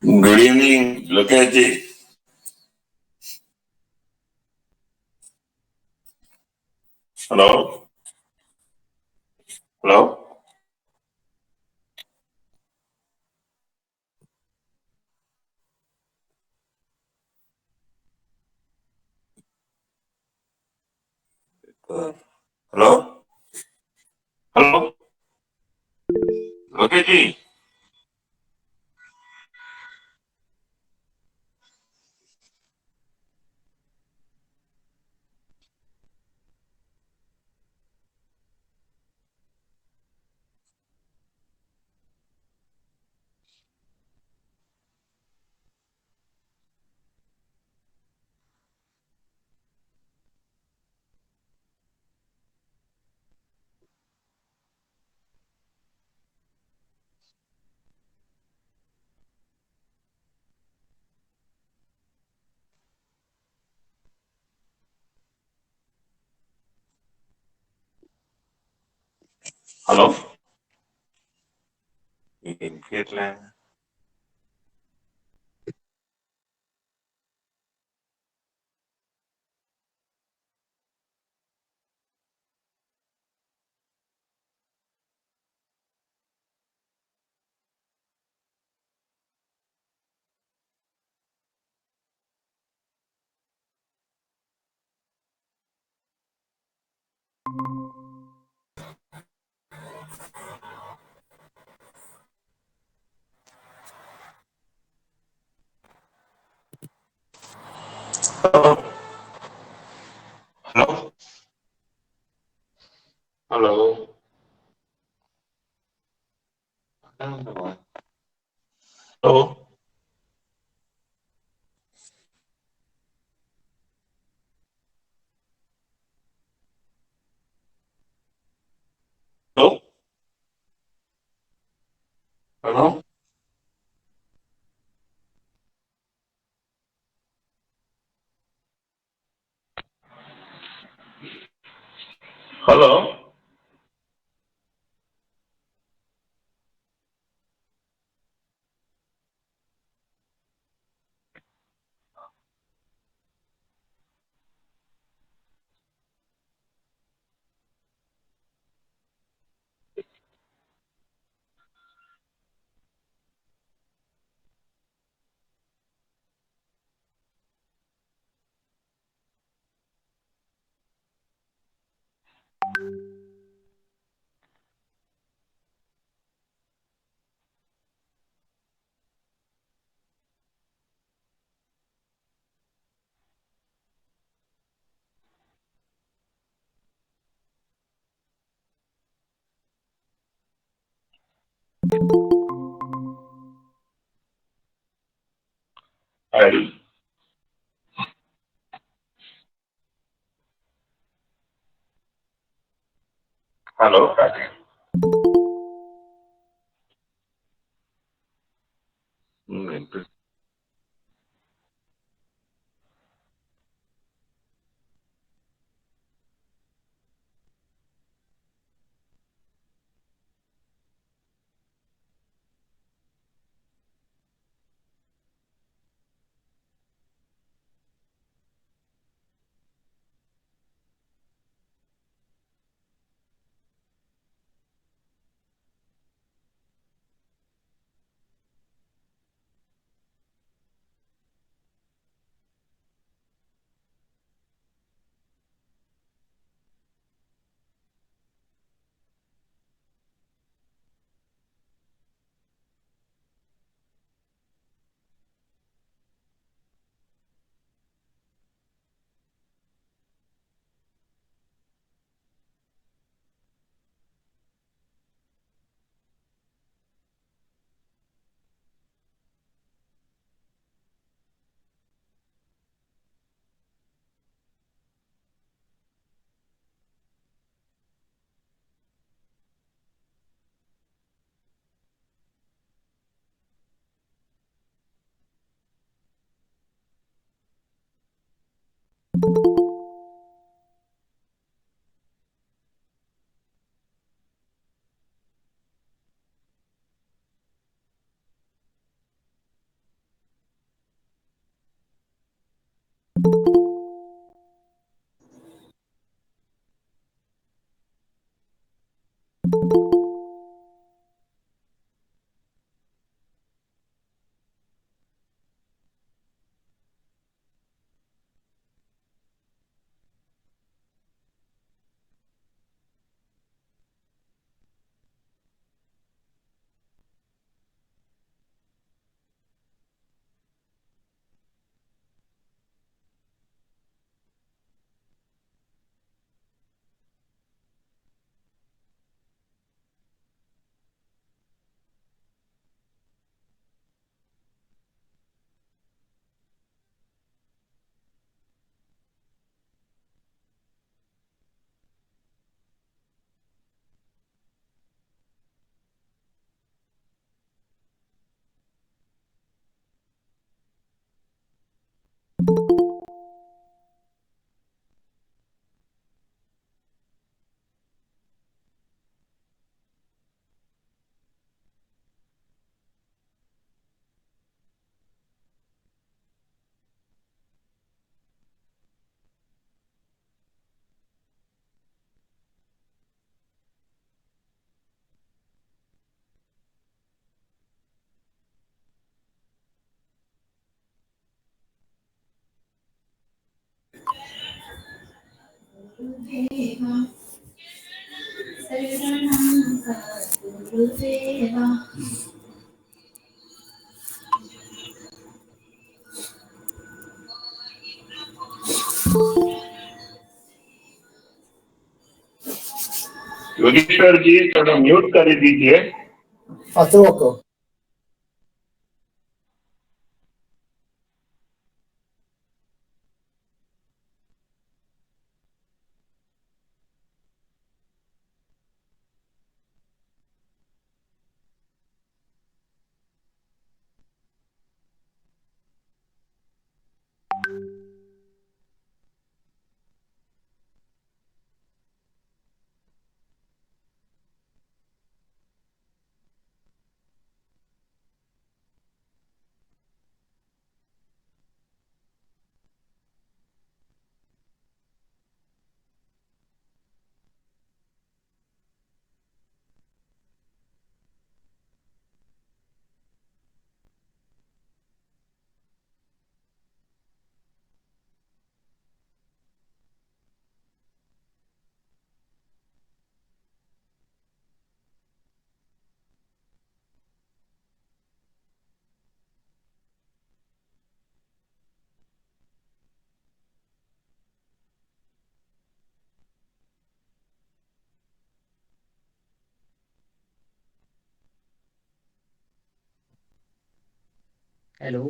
Good evening, Lokesh. Hello? Hello? Hello? Hello? Lokesh. Hello? In Vietnam. Hello? Hello? Hello? Hello? Hello? Hello? Hello? Hi. Hello? Interesting. Yogeshwar जी थोड़ा mute कर दीजिए। अच्छा okay. Hello.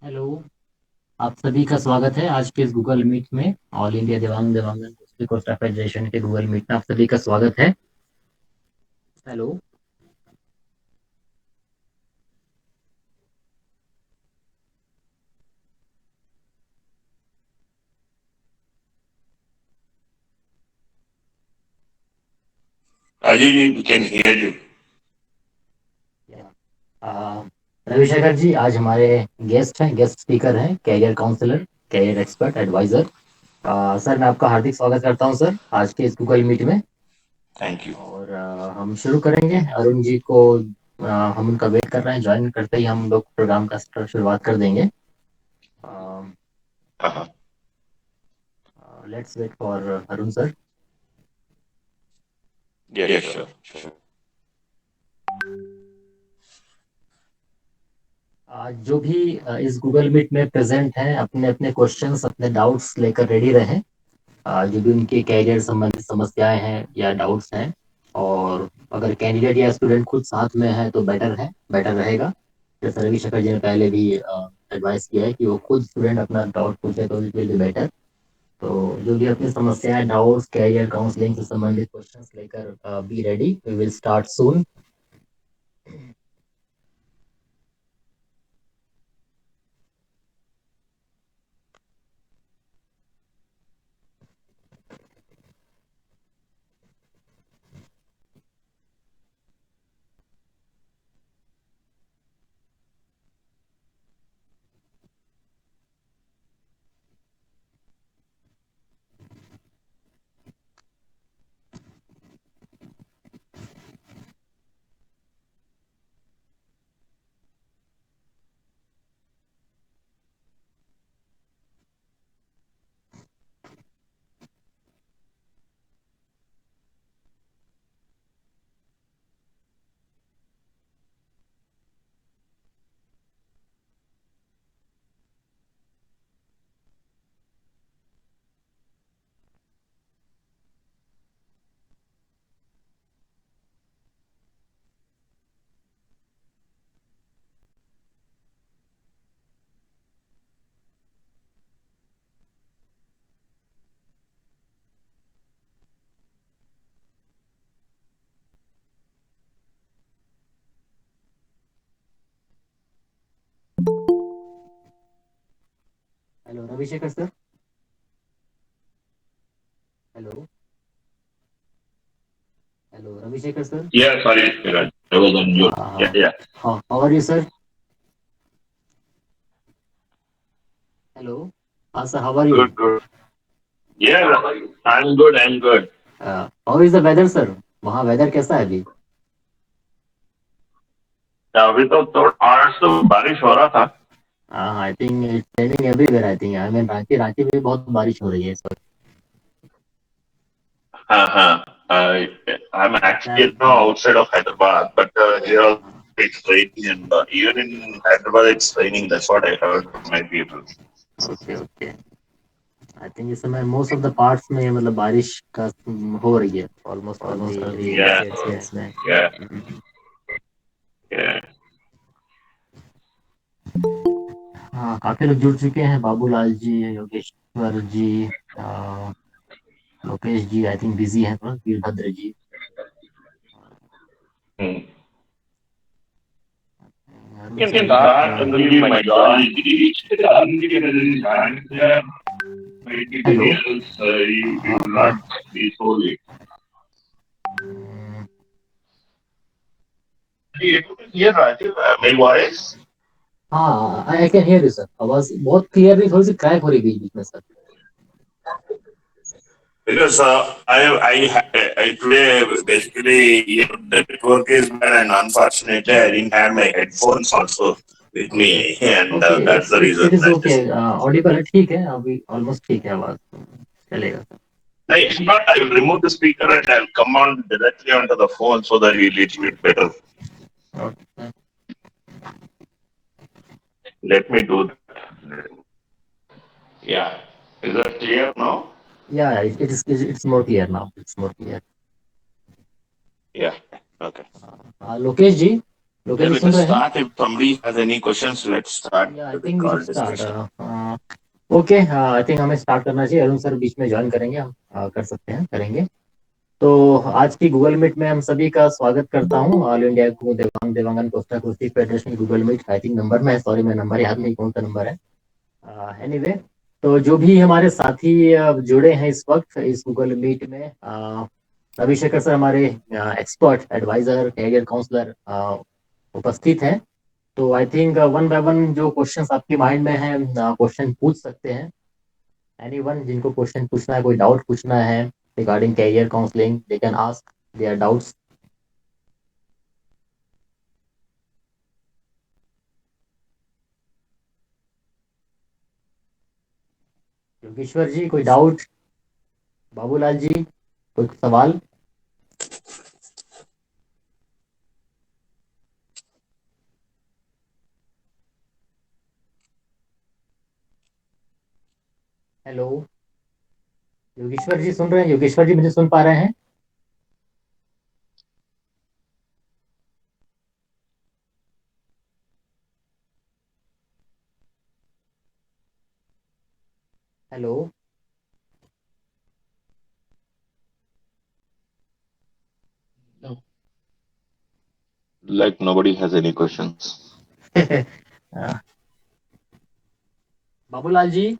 Hello. आप सभी का स्वागत है आज के इस गूगल मीट में। ऑल इंडिया दिव्यांगजन कोस्टा फेडरेशन के गूगल मीट में आप सभी का स्वागत है। Hello. Ajay ji, we can hear you. Ravishekhar ji आज हमारे गेस्ट स्पीकर हैं, career counsellor, career expert, adviser. Sir मैं आपका हार्दिक स्वागत करता हूं सर आज के इस गूगल मीट में। Thank you. और हम शुरू करेंगे। अरुण जी को हम उनका वेट कर रहे हैं, ज्वाइन करते ही हम लोग प्रोग्राम का शुरुआत कर देंगे। Uh-huh. Let's wait for Arun sir. Yes, sure. जो भी इस गूगल मीट में प्रेजेंट हैं अपने अपने क्वेश्चंस, अपने डाउट्स लेकर रेडी रहें। जो भी उनके कैरियर संबंधित समस्याएं हैं या डाउट्स हैं, और अगर कैंडिडेट या स्टूडेंट खुद साथ में है तो बेटर रहेगा। जैसे रविशंकर जी ने पहले भी एडवाइस किया है कि वो खुद स्टूडेंट अपना डाउट पूछे तो इट विल बी बेटर। तो जो भी अपनी समस्याएं, डाउट्स, कैरियर काउंसलिंग से संबंधित क्वेश्चंस लेकर be ready, we will start soon. Hello Ravishekhar sir. Hello. Hello Ravishekhar sir. Yeah, sorry, Kiran. I was on mute. Yeah. How are you, sir? Hello. Sir, how are you? Good. Yeah, I'm good. How is the weather, sir? वहाँ weather कैसा है अभी? अभी तो आज तो बारिश हो रहा था. I think it's raining everywhere I think I mean Ranchi Ranchi में भी बहुत बारिश हो रही है इस वक्त. हाँ. I'm actually now outside of Hyderabad, but here also it's raining, and even in Hyderabad it's raining. That's what I heard from my people. Okay okay. I think इस समय मोस्ट ऑफ द पार्ट्स में मतलब बारिश का हो रही है almost all the Yeah, states में. yeah, yeah. हाँ काफी लोग जुड़ चुके हैं. बाबूलाल जी, योगेश्वर जी, लोकेश जी आई थिंक बिजी हैं थोड़ा. वीरभद्र जी, Hmm. Arun You sir can भी start and give my joy. Hello. You will not be sorry. You able to hear Rajiv? My voice? हाँ I can hear you sir. आवाज बहुत क्लियर नहीं, थोड़ी सी crack हो रही है बीच में sir. Because I today basically the network is bad, and unfortunately I didn't have my headphones also with me, and okay that's the reason. It is okay. Audible है, ठीक है अभी ऑलमोस्ट ठीक है आवाज. चलेगा. If not, I will remove the speaker and I'll come on directly onto the phone so that you'll little bit better. Okay. Let me do that. Yeah. Is that clear now? Yeah, it's more clear now. It's more clear. Yeah. Okay. Lokesh ji, Lokesh Then ji we soon can रहे हैं? start. If somebody has any questions, let's start Yeah, I the think we call should start. discussion. Okay I think हमें start करना चाहिए. Arun sir बीच में join करेंगे, हम कर सकते हैं, करेंगे. तो आज की गूगल मीट में हम सभी का स्वागत करता हूँ. ऑल इंडिया देवांगन कोस्टा कुश्ती federation Google Meet I think number में है. सॉरी मैं नंबर याद नहीं कौन सा नंबर है. एनीवे तो जो भी हमारे साथी जुड़े हैं इस वक्त इस गूगल मीट में, अभिषेक सर हमारे एक्सपर्ट एडवाइजर कैरियर काउंसलर उपस्थित हैं. तो I think one by one जो क्वेश्चंस आपके माइंड में है क्वेश्चन पूछ सकते हैं. एनीवन जिनको क्वेश्चन पूछना है, कोई डाउट पूछना है regarding career counselling, they can ask their doubts. Yogeshwar ji कोई डाउट? बाबूलाल जी कोई सवाल? हेलो योगेश्वर जी सुन रहे हैं? योगेश्वर जी मुझे सुन पा रहे हैं? Hello Like nobody has any questions. Babulal ji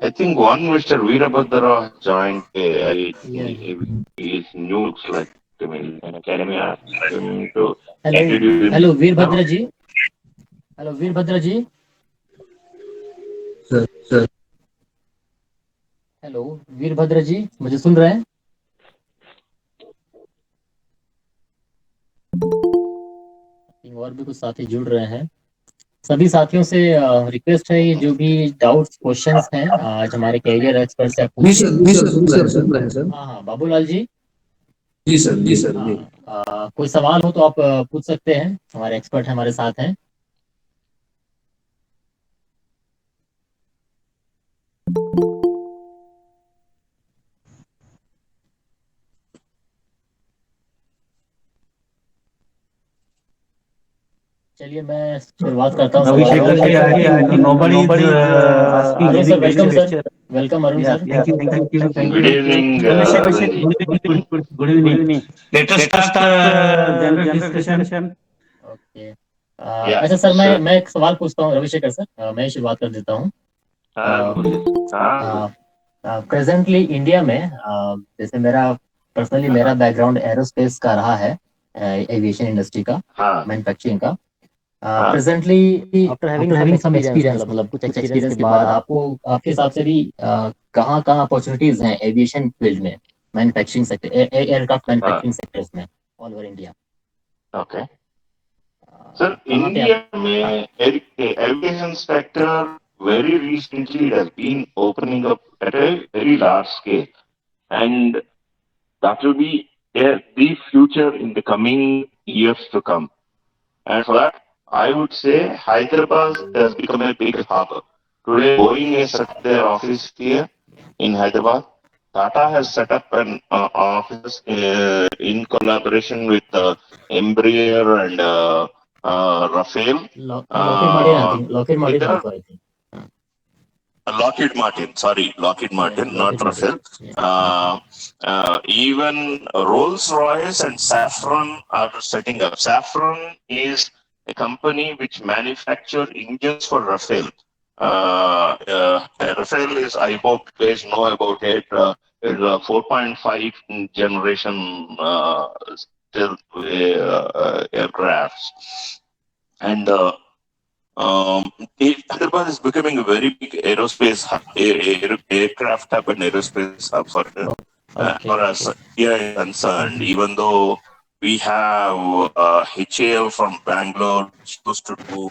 I think one Mr. Veerabhadra joined. He is new, looks like. I mean, can we ask him to introduce? Hello Veerbhadra ji. Hello Veerbhadra ji. Sir hello Veerbhadra ji मुझे सुन रहे हैं? और भी कुछ साथी जुड़ रहे हैं. सभी साथियों से रिक्वेस्ट है, ये जो भी डाउट्स क्वेश्चंस हैं आज हमारे कैरियर एक्सपर्ट से आप जी पूछिए. सर सुन रहे हैं सर. हाँ बाबूलाल जी. जी सर. कोई सवाल हो तो आप पूछ सकते हैं, हमारे एक्सपर्ट हमारे साथ हैं. चलिए मैं शुरुआत करता हूँ. Arun sir welcome sir. Welcome Arun sir. Thank you. Good evening. Good evening. Let us start general discussion. Okay. Yeah, अच्छा सर sure. मैं एक सवाल पूछता हूँ रविशेखर सर. मैं शुरुआत कर देता हूँ. प्रेजेंटली इंडिया में जैसे मेरा बैकग्राउंड एरोस्पेस का रहा है, एविएशन इंडस्ट्री का, हाँ. मैन्युफैक्चरिंग का. Presently after having some experience मतलब कुछ एक्सपीरियंस के बाद आपको आपके हिसाब से भी कहाँ कहाँ अपॉर्चुनिटीज हैं एविएशन फील्ड में, manufacturing sector, aircraft manufacturing sectors में all over India? Okay. Sir, India में aviation sector very recently it has been opening up at a very large scale, and that will be the future in the coming years to come. And for that, I would say Hyderabad has become a big hub. Today, Boeing has set up their office here in Hyderabad. Tata has set up an office in collaboration with Embraer and Rafael. Lockheed Martin, I think. Lockheed Martin also, I think. Lockheed Martin, sorry, Lockheed Martin, not Rafael. Even Rolls-Royce and Safran are setting up. Safran is a company which manufacture engines for Rafael. Rafael is, I hope you guys know about it, it's a 4.5 generation still aircrafts. And Hyderabad is becoming a very big aerospace hub, aircraft hub and aerospace hub for us here is concerned. Even though we have HAL from Bangalore, which used to do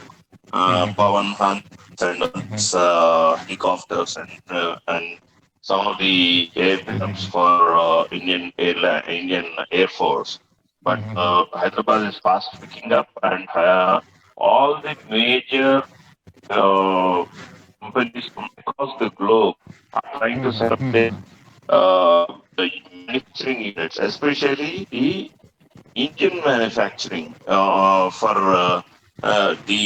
Pawan Hunt and helicopters and some of the aircrafts for Indian Air Force. But Hyderabad is fast picking up, and all the major companies from across the globe are trying to set up the manufacturing units, especially the engine manufacturing for the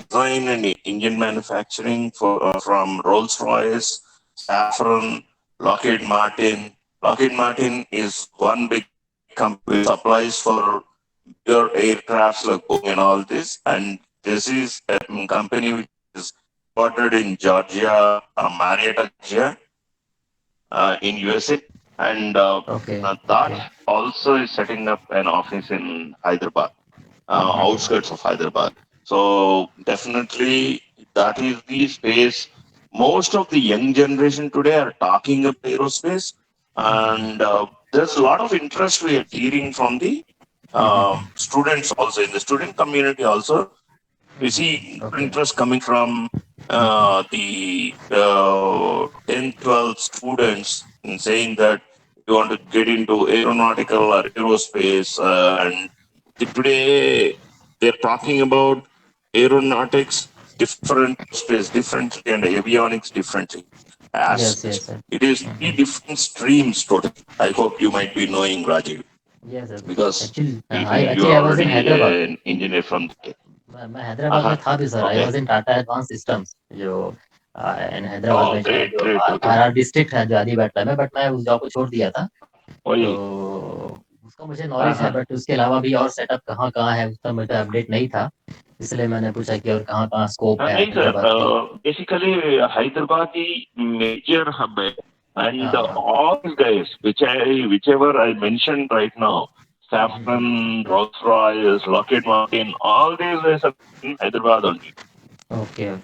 design and engine manufacturing for from Rolls-Royce, Safran, Lockheed Martin. Lockheed Martin is one big company supplies for your aircrafts like Boeing and all this, and this is a company which is headquartered in Georgia, Marietta, Georgia, in USA, and that also is setting up an office in Hyderabad, outskirts of Hyderabad. So definitely that is the space. Most of the young generation today are talking about aerospace, and there's a lot of interest we are hearing from the students also, in the student community also. We see interest coming from the 10th, 12th students in saying that you want to get into aeronautical or aerospace, and today they're talking about aeronautics different space differently and avionics differently. As it is three different streams totally. I hope you might be knowing, Rajiv. Yes, Because actually, you are already an engineer from the मैं हैदराबाद में था भी sir. I was in Tata advance systems जो इन हैदराबाद में जो RR district है जो आदिबाटला में, बट मैं उस जॉब को छोड़ दिया था. तो उसका मुझे नॉलेज है, बट उसके अलावा भी और सेटअप कहाँ है उसका मुझे अपडेट नहीं था, इसलिए मैंने पूछा कि और कहाँ स्कोप है. बेसिकली हैदराबाद ही मेजर हब है, and all guys whichever I mentioned right now, Safran, Rolls-Royce, Lockheed Martin, all these guys are in Hyderabad only. Okay.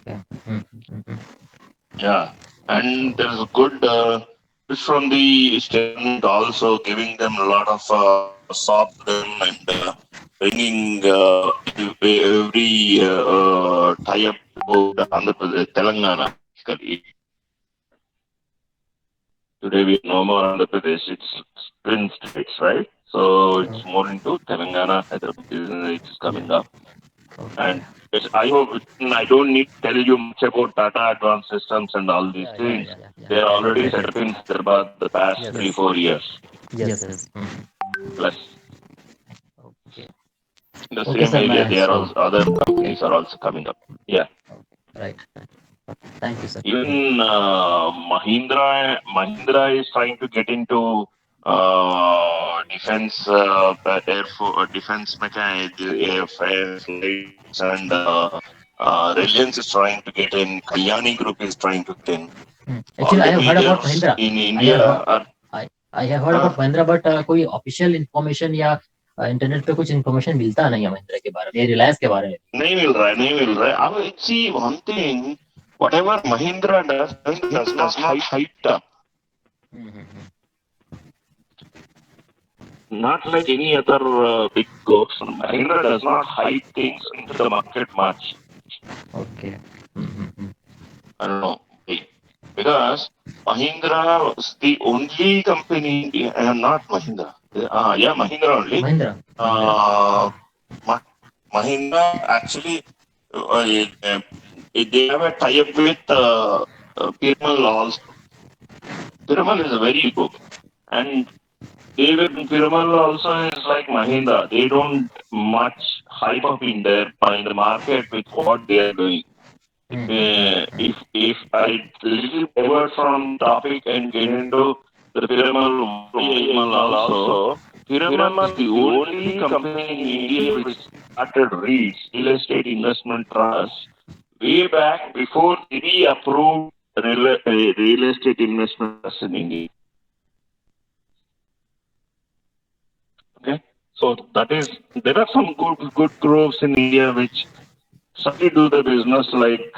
Yeah, and there's good from the student also giving them a lot of soft them and bringing every tie-up about Andhra Pradesh, Telangana. Today we no more Andhra Pradesh, it's twin states, right? So it's more into Telangana, it's coming up. And I hope I don't need to tell you much about Tata Advanced Systems and all these things. They are already set up in Hyderabad the past 3-4 years. Yes. Plus. Okay. The same area, there are other companies are also coming up. Yeah. Right. Thank you, sir. Even Mahindra is trying to get into defense, defense mechanics, flights, and Reliance is trying to get in. Kalyani Group is trying to get in. Actually, I have heard about Mahindra. In India, I have heard about Mahindra, but कोई official information या internet पे कुछ information मिलता नहीं है महिंद्रा के बारे में, ये रिलायंस के बारे में। नहीं मिल रहा है, नहीं मिल रहा है. अब see one thing, whatever Mahindra does not hyped up. Not like any other big groups. Mahindra does not hype things into the market much. Okay. I don't know. Because Mahindra was the only company, not Mahindra. Yeah, Mahindra only. Mahindra. Mahindra actually, they have a tie-up with Piramal also. Piramal is very good. And David Piramal also is like Mahindra. They don't much hype up in the market with what they are doing. If I little pivot from topic and get into the Piramal also, Piramal is the only company in India which started REITs, Real Estate Investment Trust, way back before we approved real estate investment trust in India. Okay, so that is, there are some good groups in India which suddenly do the business like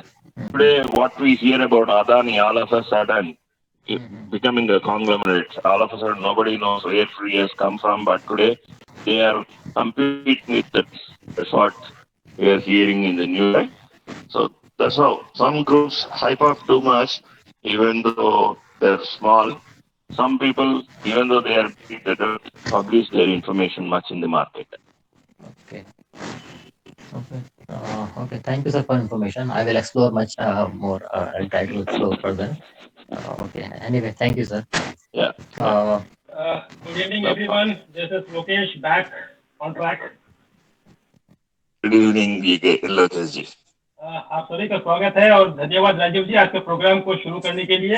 today what we hear about Adani all of a sudden becoming a conglomerate. All of a sudden nobody knows where free has come from, but today they are competing with that. That's what we are hearing in the news. Right? So that's how some groups hype up too much, even though they're small. Some people, even though they are big, they don't publish their information much in the market. Okay. Okay. Okay. Thank you, sir, for information. I will explore much more. I'll try to explore further. Okay. Anyway, thank you, sir. Yeah. Good evening, everyone. This is Lokesh back on track. Good evening, Lokesh ji. आप सभी का स्वागत है और धन्यवाद राजीव जी आपके programme को शुरू करने के लिए.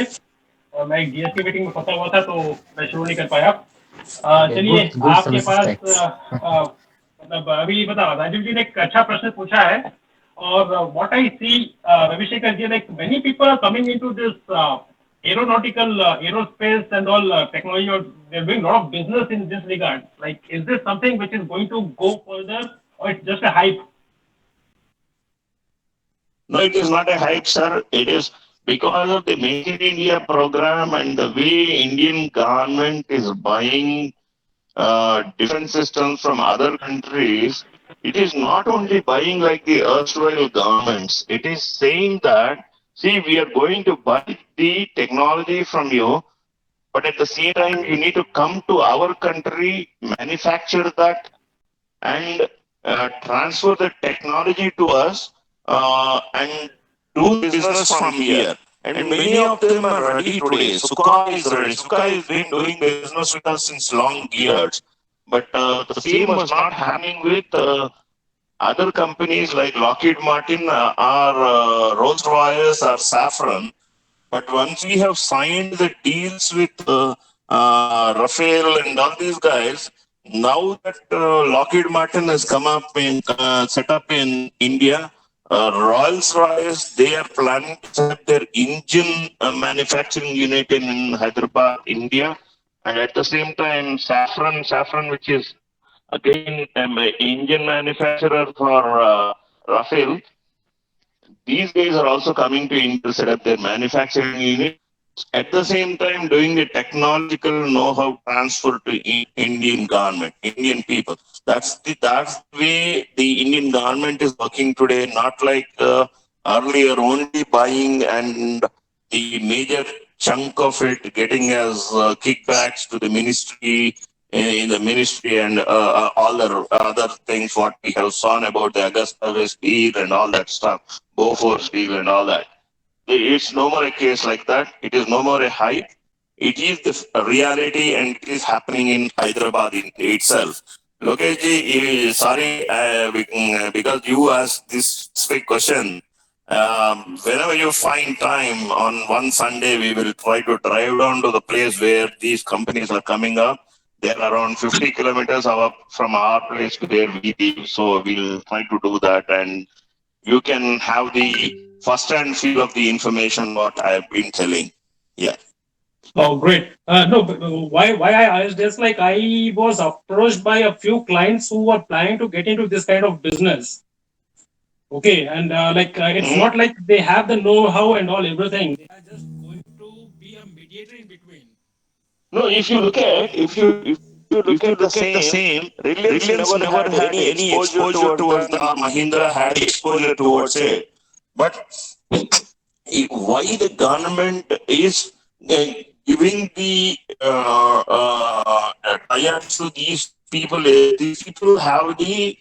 मैं एक डीएसपी मीटिंग में फंसा हुआ था तो मैं शुरू नहीं कर पाया. चलिए आपके पास मतलब अभी बताओ, राजीव जी ने एक अच्छा प्रश्न पूछा है और what I see Ravishekhar ji, like many people are coming into this aeronautical aerospace and all technology, or they're doing a lot of business in this regard. Like, is this something which is going to go further or it's just a hype? No, it is not a hype, sir. It is because of the Make in India program and the way Indian government is buying different systems from other countries. It is not only buying like the erstwhile governments. It is saying that, see, we are going to buy the technology from you, but at the same time, you need to come to our country, manufacture that, and transfer the technology to us and do business from here. And many of them are ready today. Sukhoi is ready. Sukhoi has been doing business with us since long years. But the same was not happening with other companies like Lockheed Martin or Rolls-Royce or Safran. But once we have signed the deals with Rafael and all these guys, now that Lockheed Martin has come up and set up in India, Rolls-Royce, they are planning to set up their engine manufacturing unit in Hyderabad, India. And at the same time, Safran, which is again an engine manufacturer for Rafael, these guys are also coming to India to set up their manufacturing unit. At the same time, doing the technological know-how transfer to Indian government, Indian people. That's the way the Indian government is working today. Not like earlier, only buying and the major chunk of it getting as kickbacks to the ministry, in the ministry, and all the other things what we have seen about the Augusta Steel and all that stuff, Beaufort Steel and all that. It's no more a case like that. It is no more a hype. It is the reality, and it is happening in Hyderabad itself. Lokesh, sorry, because you asked this specific question. Whenever you find time on one Sunday, we will try to drive down to the place where these companies are coming up. They're around 50 kilometers from our place to where we live. So we'll try to do that, and you can have the first-hand feel of the information what I have been telling. Yeah. Oh, great. No, but why I asked this? Like, I was approached by a few clients who were planning to get into this kind of business. Okay, and it's not like they have the know-how and all everything. They are just going to be a mediator in between. No, if you look at the same, Reliance never had any exposure towards that, or Mahindra had exposure towards it. But why the government is giving the tie-ups to these people is these people have the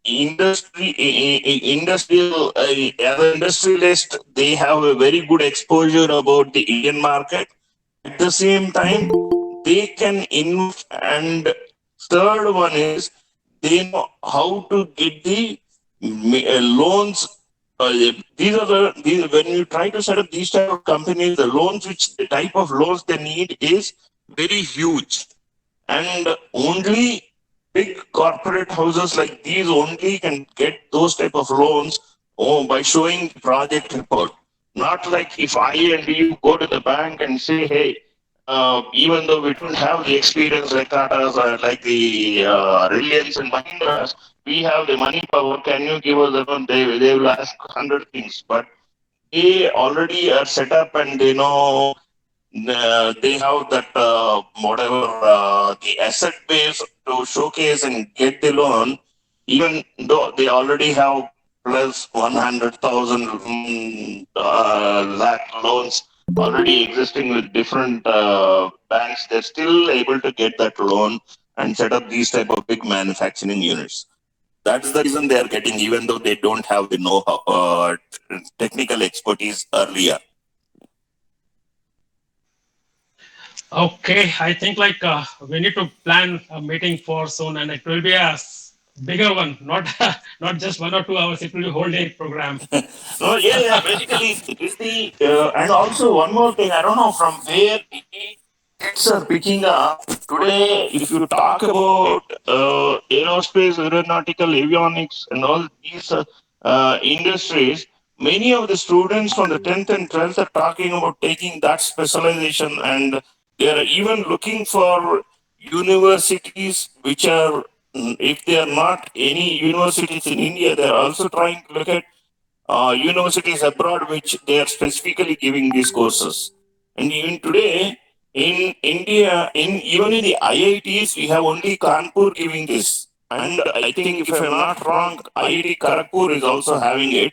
industrial as an industrialist, they have a very good exposure about the Indian market. At the same time, they can invest, and third one is they know how to get the loans. When you try to set up these type of companies, the loans which the type of loans they need is very huge, and only big corporate houses like these only can get those type of loans by showing the project report. Not like if I and you go to the bank and say, hey, even though we don't have the experience like Tata's or like the Reliance and Mahindras, we have the money power. Can you give us a loan? They will ask 100 things, but they already are set up and they know they have that whatever the asset base to showcase and get the loan, even though they already have plus 100,000 lakh loans already existing with different banks, they're still able to get that loan and set up these type of big manufacturing units. That's the reason they are getting, even though they don't have the know-how, technical expertise earlier. Okay, I think we need to plan a meeting for soon, and it will be a bigger one, not not just 1 or 2 hours. It will be a whole day program. No, yeah. Basically, it is the and also one more thing. I don't know from where the kids are picking up today. If you talk about aerospace, aeronautical, avionics, and all these industries, many of the students from the 10th and 12th are talking about taking that specialization, and they are even looking for universities which are, if they are not any universities in India, they are also trying to look at universities abroad which they are specifically giving these courses. And even today in India, even in the IITs, we have only Kanpur giving this. And I think if I'm not wrong, IIT Kharagpur is also having it,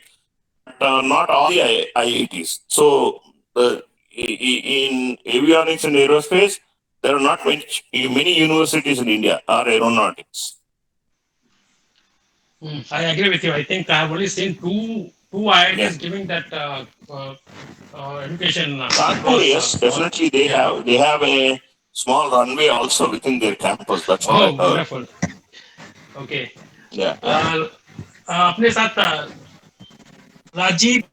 but not all the IITs. So in avionics and aerospace, there are not many universities in India or aeronautics. I agree with you. I think I have only seen two IITs giving that education. Kanpur, yes, definitely they have. They have a small runway also within their campus. That's what I heard. Wonderful. Okay. Yeah. अपने साथ Rajiv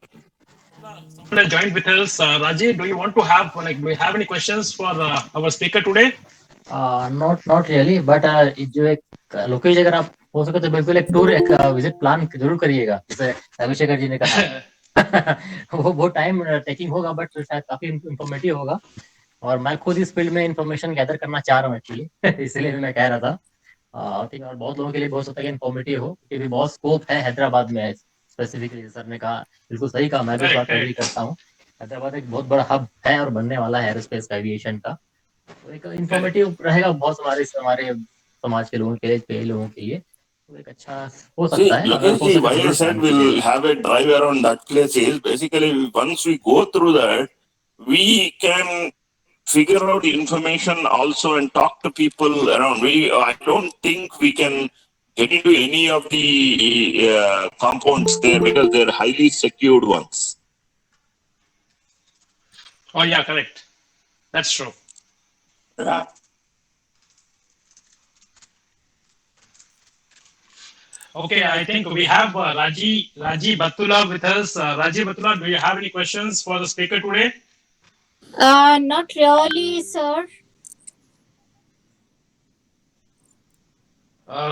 has joined with us. Rajiv, do you want to have do you have any questions for our speaker today? Not really, but जो एक लोकेश, अगर आप हो सके तो बिल्कुल एक टूर, एक विजिट प्लान जरूर करिएगा, जैसे अभिषेक जी ने कहा। वो टाइम टेकिंग होगा, बट शायद काफी इंफॉर्मेटिव होगा, और मैं खुद इस फील्ड में इंफॉर्मेशन गैदर करना चाह रहा हूँ एक्चुअली। इसलिए मैं कह रहा था आई थिंक, और बहुत लोगों के लिए हो सकता है कि इंफॉर्मेटिव हो, क्योंकि बहुत स्कोप है हैदराबाद में स्पेसिफिकली। सर ने कहा, बिल्कुल सही कहा, मैं भी बात एग्री करता हूँ। हैदराबाद एक बहुत बड़ा हब है और बनने वाला है एरोस्पेस का, एविएशन का। तो एक इंफॉर्मेटिव रहेगा बहुत हमारे समाज के लोगों के लिए, कई लोगों के लिए, तो एक अच्छा हो सकता है। Lokesh, why I said we'll have a drive around that place is basically once we go through that, we can figure out the information also and talk to people around. I don't think we can get into any of the compounds there because they're highly secured ones. Oh yeah, correct. That's true. Yeah. Okay, I think we have Raji Battula with us. Raji Battula, do you have any questions for the speaker today? Not really, sir.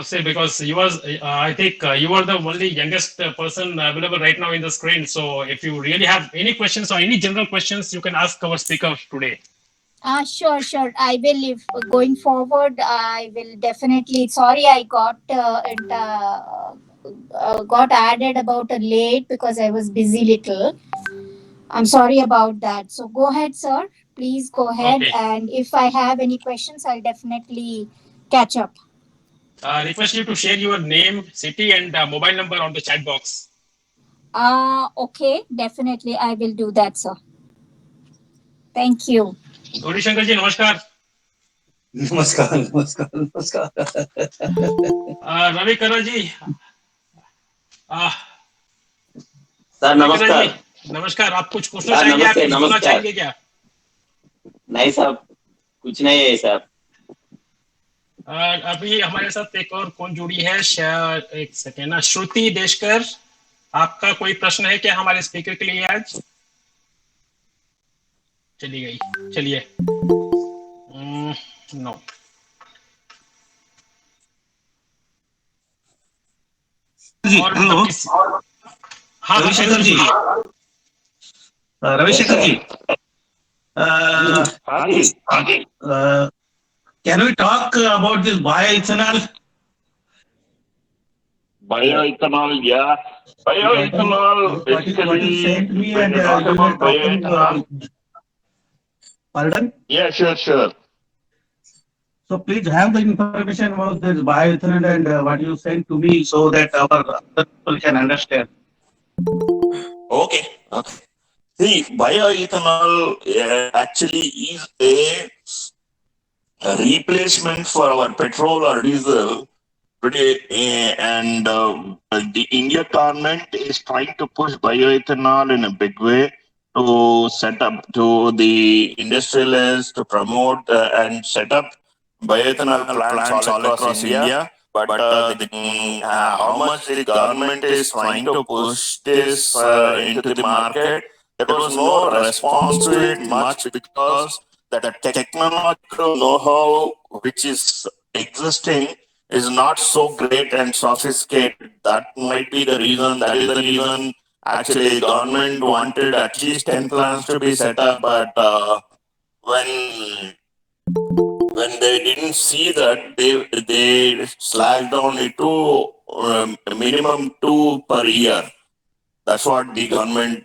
Say because you was, I think you are the only youngest person available right now in the screen. So if you really have any questions or any general questions, you can ask our speaker today. Sure, sure. I will. If going forward, I will definitely. Sorry, I got added about a late because I was busy little. I'm sorry about that. So go ahead, sir. Please go ahead. Okay. And if I have any questions, I'll definitely catch up. Request you to share your name, city, and mobile number on the chat box. Okay. Definitely, I will do that, sir. Thank you. Gauri Shankar ji, namaskar. नमस्कार नमस्कार नमस्कार Ravi Kara ji. Sir Ravi Kara नमस्कार। जी, नमस्कार। आप कुछ पूछना sir चाहेंगे? आप नमस्ते कुछ बोलना नमस्कार। चाहेंगे क्या? नहीं साहब, कुछ नहीं है सर। अभी हमारे साथ एक और कौन जुड़ी है? एक सेकेंड ना, श्रुति देशकर। आपका कोई प्रश्न है क्या हमारे स्पीकर के लिए आज? चली गई, चलिए। नो। जी और हेलो। हाँ रविशेखर जी, रविशेखर जी, can we talk about this bioethanol? Bioethanol, yeah. Bioethanol, What you basically, sent me when and you talk you were about talking. bioethanol, Pardon? yeah, sure. So please have the information about this bioethanol and what you sent to me so that our other people can understand. Okay. See, bioethanol actually is a replacement for our petrol or diesel today, and the India government is trying to push bioethanol in a big way to set up to the industrialists to promote and set up bioethanol plants all across India. But how much the government is trying to push this into the market, there was no response to it much because the technological know-how which is existing is not so great and sophisticated. That might be the reason. That is the reason actually government wanted at least 10 plants to be set up, but when they didn't see that, they slashed down it to minimum 2 per year. That's what the government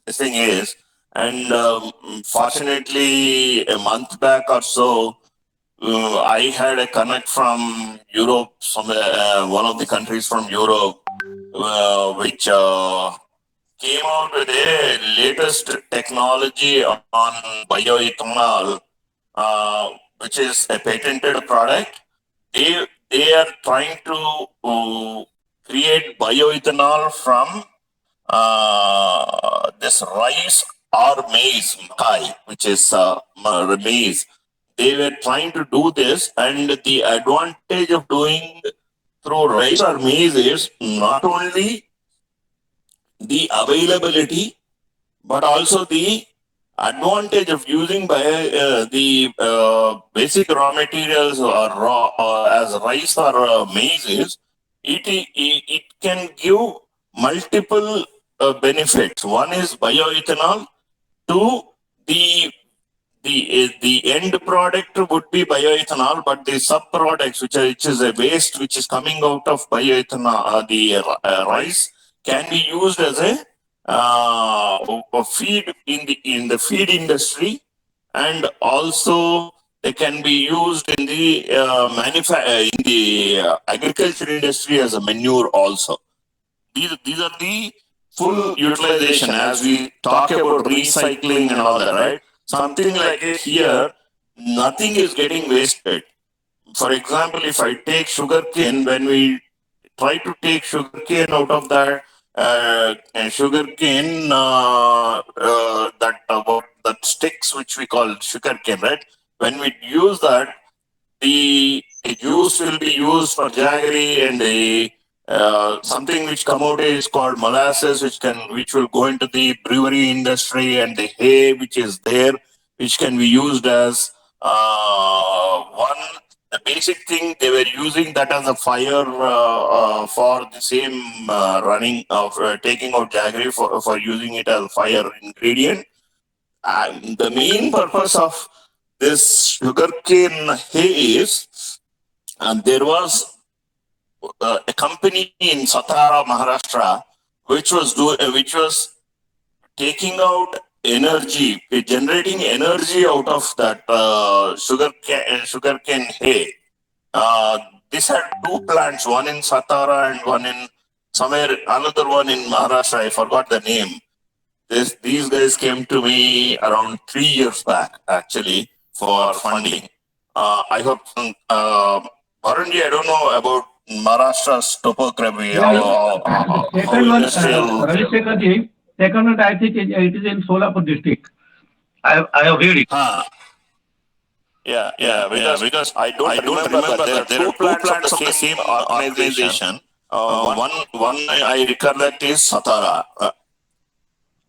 thing is. And fortunately, a month back or so, I had a connect from Europe, one of the countries from Europe, which came out with a latest technology on bioethanol, which is a patented product. They are trying to create bioethanol from this rice or maize, makai, which is maize. They were trying to do this, and the advantage of doing through rice or maize is not only the availability, but also the advantage of using the basic raw materials or raw as rice or maize is it can give multiple benefits. One is bioethanol. Two, the end product would be bioethanol, but the sub products, which is a waste which is coming out of bioethanol, the rice, can be used as a feed in the feed industry, and also they can be used in the in the agriculture industry as a manure also. These are the full utilization as we talk about recycling and all that, right? Something like it here, nothing is getting wasted. For example, if I take sugarcane, when we try to take sugarcane out of that sugarcane, that sticks which we call sugarcane, right? When we use that, the juice will be used for jaggery, and the something which come out is called molasses, which will go into the brewery industry, and the hay which is there, which can be used as one, the basic thing, they were using that as a fire for the same running of taking out jaggery for using it as a fire ingredient. And the main purpose of this sugarcane hay is, there was a company in Satara, Maharashtra, which was taking out energy, generating energy out of that sugarcane hay. This had two plants, one in Satara and one in somewhere, another one in Maharashtra. I forgot the name. These guys came to me around 3 years back, actually, for funding. I hope, Varunji, I don't know about Maharashtra's topography. Second one, Ravi Shekhar ji, second one, I think it is in Solapur district. I have read it. Because I don't remember that there are two plants of the same organization. One I recollect is Satara.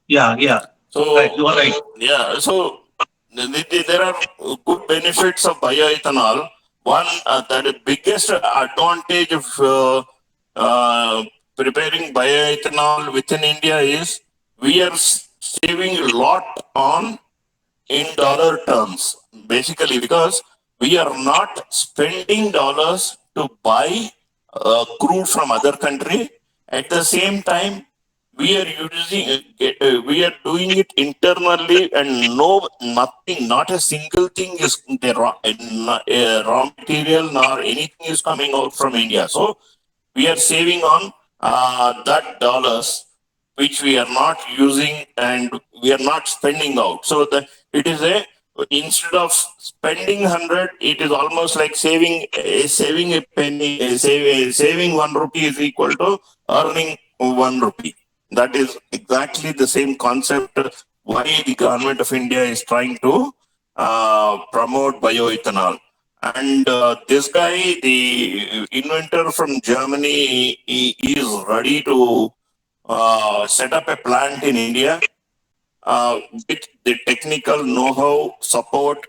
Yeah. So Right, you are right. Yeah, so there are good benefits of bioethanol. One, the biggest advantage of preparing bioethanol within India is we are saving a lot on in dollar terms, basically because we are not spending dollars to buy crude from other country. At the same time, we are we are doing it internally, and nothing, not a single thing is the raw material nor anything is coming out from India. So we are saving on that dollars which we are not using and we are not spending out. So it is instead of spending 100, it is almost like saving a penny. Saving 1 rupee is equal to earning 1 rupee. That is exactly the same concept why the government of India is trying to promote bioethanol. And this guy, the inventor from Germany, he is ready to set up a plant in India with the technical know-how support.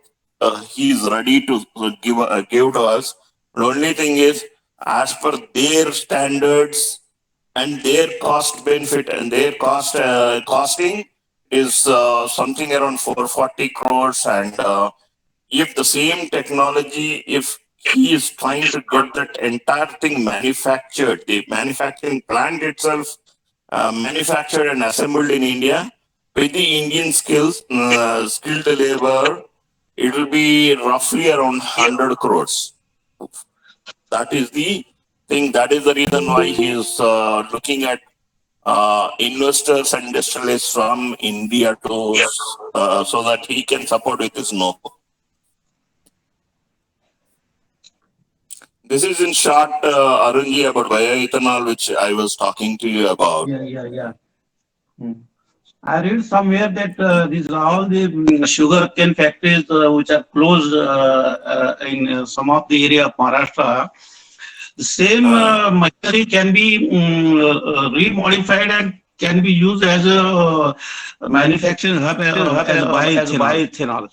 He is ready to give to us. The only thing is, as per their standards and their cost benefit and their costing is something around 440 crores. And if the same technology, if he is trying to get that entire thing manufactured, the manufacturing plant itself manufactured and assembled in India with the Indian skilled labor, it will be roughly around 100 crores. That is the thing. That is the reason why he is looking at investors and industrialists from India to so that he can support with his know-how. This is in short, Arunji, about bioethanol, which I was talking to you about. Yeah. I read somewhere that these all the sugar cane factories which are closed in some of the area of Maharashtra, the same machinery can be remodified and can be used as a manufacturing hub as bioethanol.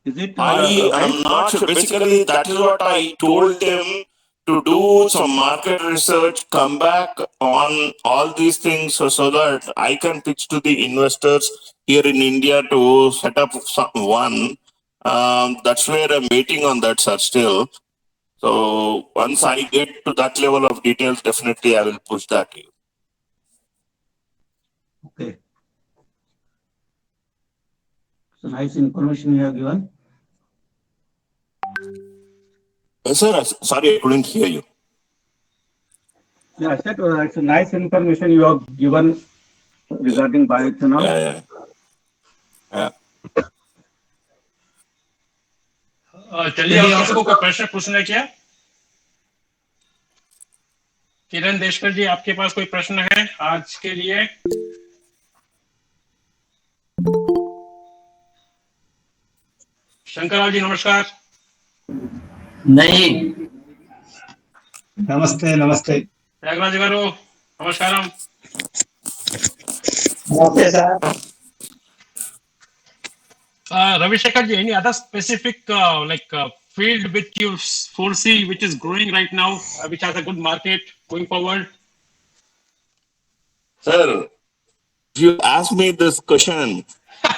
Is it? I am not sure. Basically, that is what I told them, to do some market research, come back on all these things so that I can pitch to the investors here in India to set up one. That's where I'm waiting on that, sir, still. So once I get to that level of details, definitely I will push that to you. Okay. So nice information you have given. Sir, sorry, I couldn't hear you. Yeah, I said it's a nice information you have given regarding bioethanol. Yeah. चलिए, आप सबको कोई प्रश्न पूछना है क्या? किरण देशकर जी, आपके पास कोई प्रश्न है आज के लिए? शंकरराव जी, नमस्कार. नहीं. नमस्ते. त्यागराज गारू, नमस्कारम. नमस्ते sir. Ravi Shekhar ji, any other specific field which you foresee, which is growing right now, which has a good market going forward? Sir, if you ask me this question,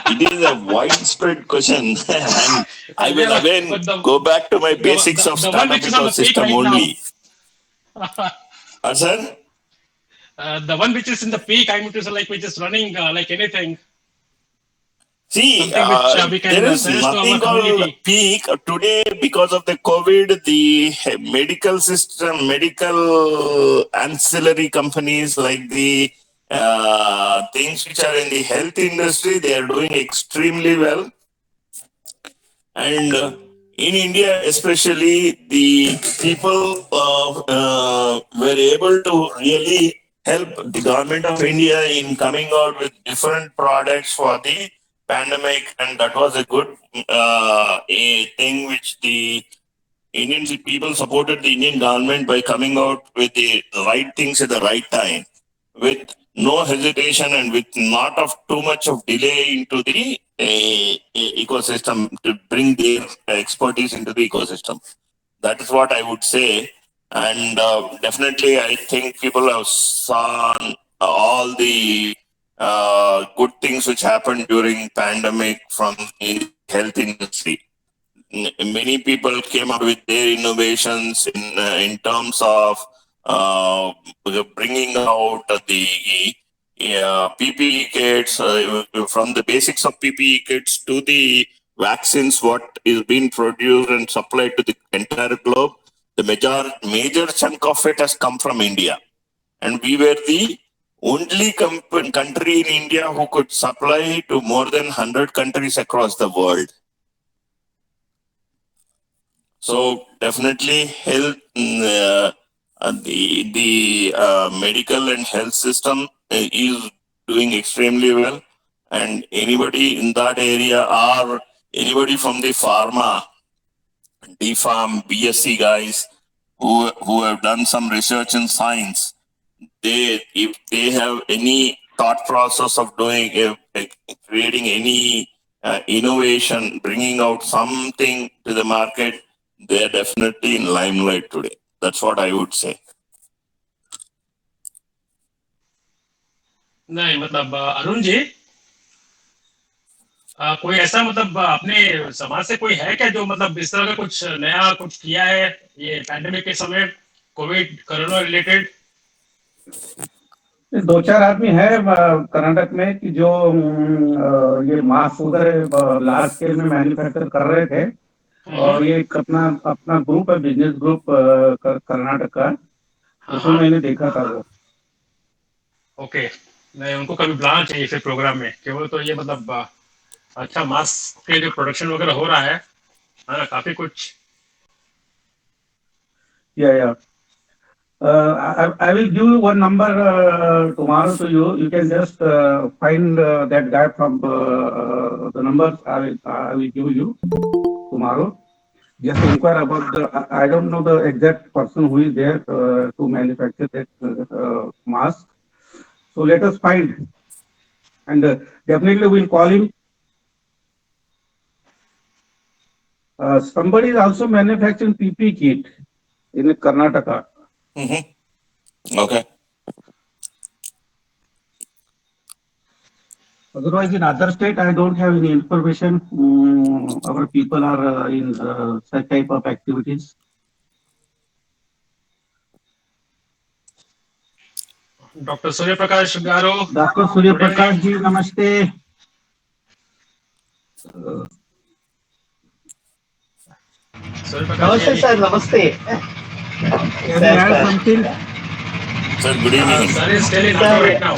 it is a widespread question, and I will Yeah, again but go back to my basics of the one startup which is on the peak ecosystem right now, only. Sir? the one which is in the peak, I mean to say, like which is running like anything, See, something which we can there is suggest to our nothing called community. peak today because of the COVID. The medical system, medical ancillary companies like the things which are in the health industry, they are doing extremely well. And in India, especially, the people were able to really help the government of India in coming out with different products for the pandemic, and that was a good a thing which the Indian people supported the Indian government by coming out with the right things at the right time, with no hesitation and with not of too much of delay into the ecosystem to bring their expertise into the ecosystem. That is what I would say. And definitely, I think people have seen all the good things which happened during pandemic from the health industry. Many people came up with their innovations in terms of bringing out the PPE kits, from the basics of PPE kits to the vaccines, what is being produced and supplied to the entire globe. The major chunk of it has come from India, and we were the only country in India who could supply to more than 100 countries across the world. So definitely, health, the medical and health system is doing extremely well, and anybody in that area or anybody from the pharma, DPharm, BSc guys who have done some research in science, if they have any thought process of doing creating any innovation, bringing out something to the market, they are definitely in limelight today. That's what I would say. नहीं मतलब अरुण जी, कोई ऐसा मतलब अपने समाज से कोई है क्या जो मतलब इस तरह का कुछ नया कुछ किया है ये पैंडेमिक के समय, कोविड कोरोना रिलेटेड? दो चार आदमी है कर्नाटक में कि जो ये मास्क वगैरह लार्ज स्केल में मैन्युफैक्चर कर रहे थे, और ये अपना ग्रुप है, बिजनेस ग्रुप कर्नाटक का, उसमें मैंने देखा था वो। ओके, नहीं उनको कभी बुलाना चाहिए फिर प्रोग्राम में, केवल तो ये मतलब अच्छा मास्क के जो प्रोडक्शन वगैरह हो रहा है ना, काफी कुछ। Yeah. I will give you one number tomorrow to you. You can just find that guy from the numbers I will give you tomorrow. Just inquire about I don't know the exact person who is there to manufacture that mask. So let us find, and definitely we'll call him. Somebody is also manufacturing PP kit in Karnataka. Okay. Otherwise, in other state, I don't have any information. Our people are in such type of activities. Doctor Surya Prakash Garo. Doctor Surya Prakash ji, नमस्ते। नमस्ते sir, नमस्ते। Can you add something? Sir, good evening. Sir is still in Bangalore right now.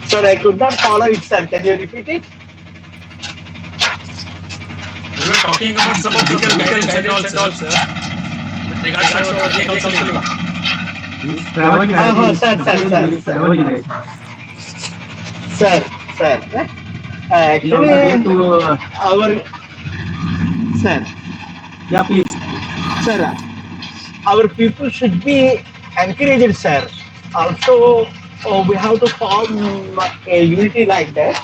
Sir, I could not follow it, sir. Can you repeat it? We were talking about some of the guidance and all, sir. With regards to our counseling. Sir. Actually, sir. Yeah, please. Sir, our people should be encouraged, sir. Also, we have to form a unity like that.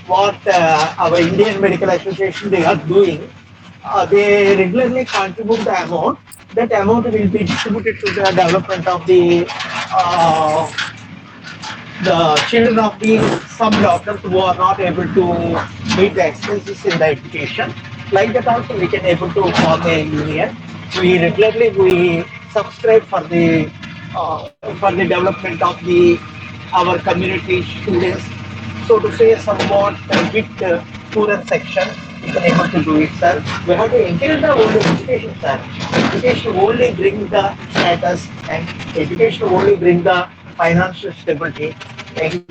What our Indian Medical Association they are doing. they regularly contribute the amount. That amount will be distributed to the development of the children of the some doctors who are not able to meet the expenses in the education. Like that also we can able to form a union. We subscribe for the development of the our community students. So to say somewhat a bit poorer section, we can able to do it, sir. We have to encourage the only education, sir. Education only bring the status and education only bring the financial stability. And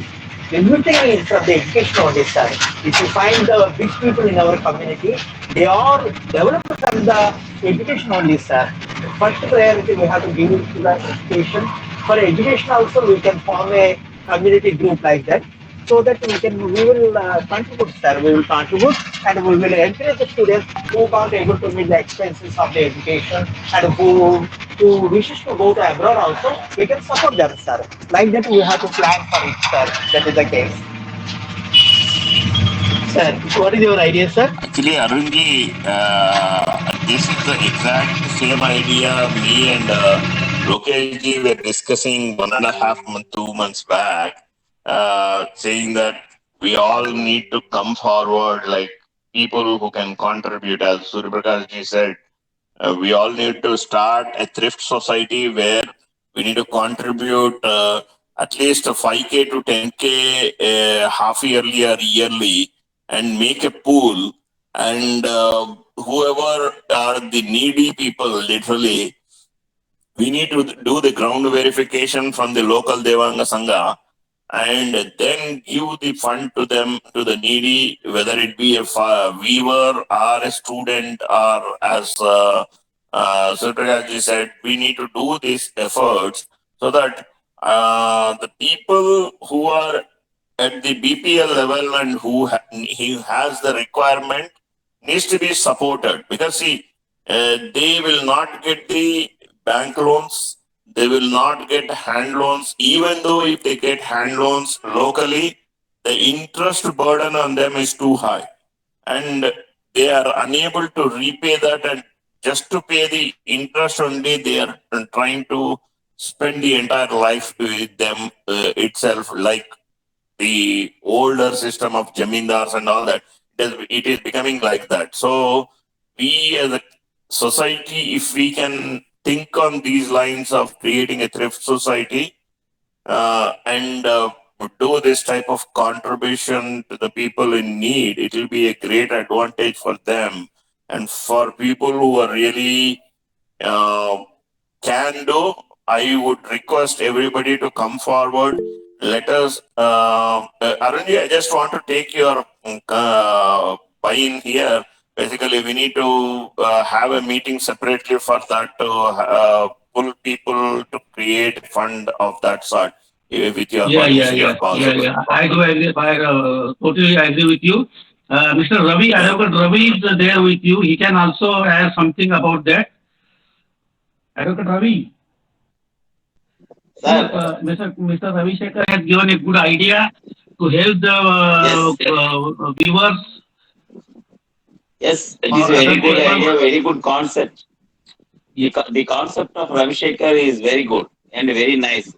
everything is from the education only, sir. If you find the big people in our community, they are developed from the education only, sir. First priority we have to give it to the education. For education also we can form a community group like that so that we will contribute, sir. We will contribute and we will encourage the students who can't able to meet the expenses of the education and who wishes to go to abroad also. We can support them, sir. Like that, we have to plan for it, sir. That is the case, sir. What is your idea, sir? Actually, Arunji, this is the exact same idea me and Lokesh ji were discussing 1.5 months, 2 months back, saying that we all need to come forward like people who can contribute. As Suryaprakash ji said, we all need to start a thrift society where we need to contribute at least 5K to 10K half yearly or yearly and make a pool. And whoever are the needy people, literally, we need to do the ground verification from the local Devanga Sangha and then give the fund to them, to the needy, whether it be a weaver or a student or as Sutraji said, we need to do these efforts so that the people who are at the BPL level and he has the requirement needs to be supported, because see, they will not get the bank loans, they will not get hand loans, even though if they get hand loans locally, the interest burden on them is too high and they are unable to repay that, and just to pay the interest only, they are trying to spend the entire life with them itself, like the older system of jamindars and all that. It is becoming like that. So we as a society, if we can think on these lines of creating a thrift society and do this type of contribution to the people in need, it will be a great advantage for them. And for people who are really can do, I would request everybody to come forward. Let us, Arunji, I just want to take your buy-in here. Basically, we need to have a meeting separately for that to pull people to create a fund of that sort. With your permission, if possible. I do agree. I totally agree with you. Mr. Ravi, Advocate Ravi is there with you. He can also add something about that. Advocate Ravi. Sir. Mr. Ravi Shekhar has given a good idea to help the viewers. Yes, it is a very good idea, very good concept. The concept of Ravi Shekhar is very good and very nice.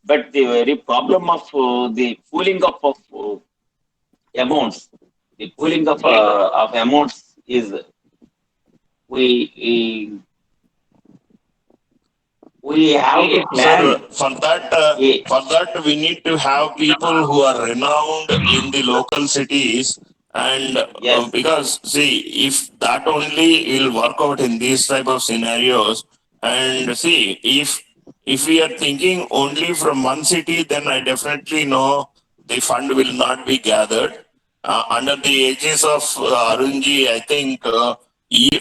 But the very problem of the pooling up of amounts, the pooling up of amounts is we have to plan. Sir, for that we need to have people who are renowned in the local cities, and because see, if that only will work out in these type of scenarios, and see, if we are thinking only from one city, then I definitely know the fund will not be gathered. Under the aegis of Arunji, I think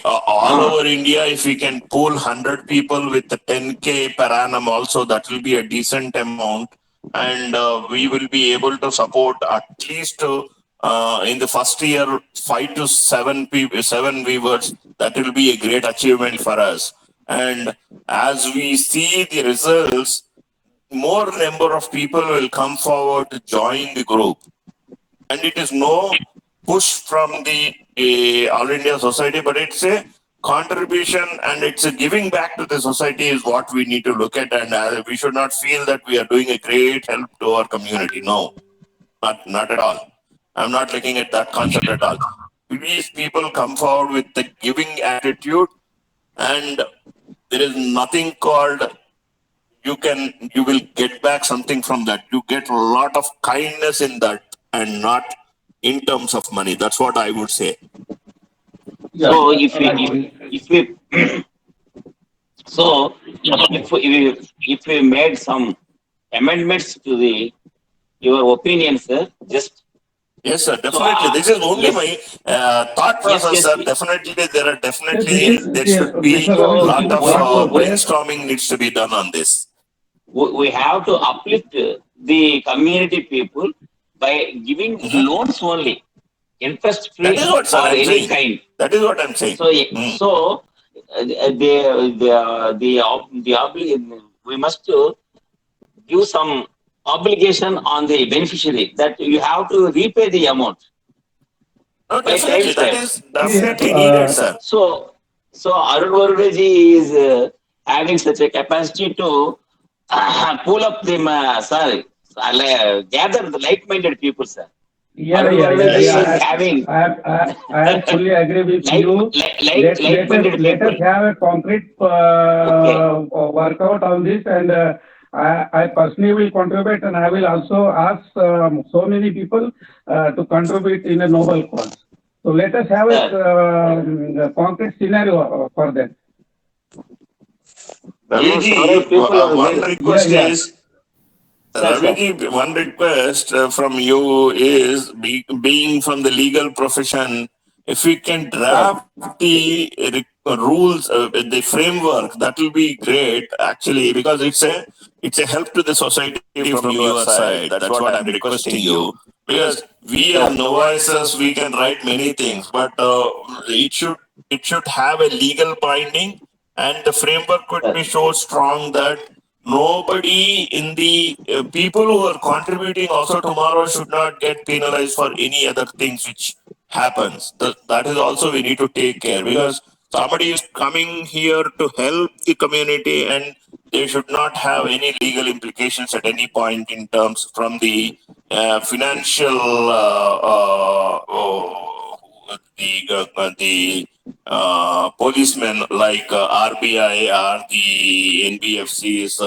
all over India, if we can pool 100 people with 10K per annum also, that will be a decent amount. And we will be able to support at least in the first year, 5 to 7 weavers. That will be a great achievement for us. And as we see the results, more number of people will come forward to join the group. And it is no push from the All India society, but it's a contribution and it's a giving back to the society is what we need to look at, and we should not feel that we are doing a great help to our community. No, not at all. I'm not looking at that concept at all. Please, people come forward with the giving attitude, and there is nothing called you will get back something from that. You get a lot of kindness in that, and not in terms of money. That's what I would say. So if we made some amendments to your opinion, sir, just yes, sir. Definitely, this is only my thought process, sir. Definitely, there should be a lot of brainstorming needs to be done on this. We have to uplift the community people by giving loans only, interest free That is what, sir, or I'm any saying. kind. That is what I'm saying. So we must give some obligation on the beneficiary that you have to repay the amount. No, definitely, that is definitely needed, sir. So Arun Varudeji is having such a capacity to pull up the gather the like-minded people, sir. I fully agree with you. Let us have a concrete workout on this, and I personally will contribute, and I will also ask so many people to contribute in a noble cause. So let us have a concrete scenario for that. One request is, Raviji, one request from you is, being from the legal profession, if we can draft the rules, the framework, that will be great actually, because it's a help to the society from your side. That's what I'm requesting you. Because we as novices, we can write many things, but it should have a legal binding, and the framework could be so strong that nobody in the people who are contributing also tomorrow should not get penalized for any other things which happens. That is also we need to take care, because somebody is coming here to help the community, and they should not have any legal implications at any point in terms from the financial policemen like RBI or the NBFC's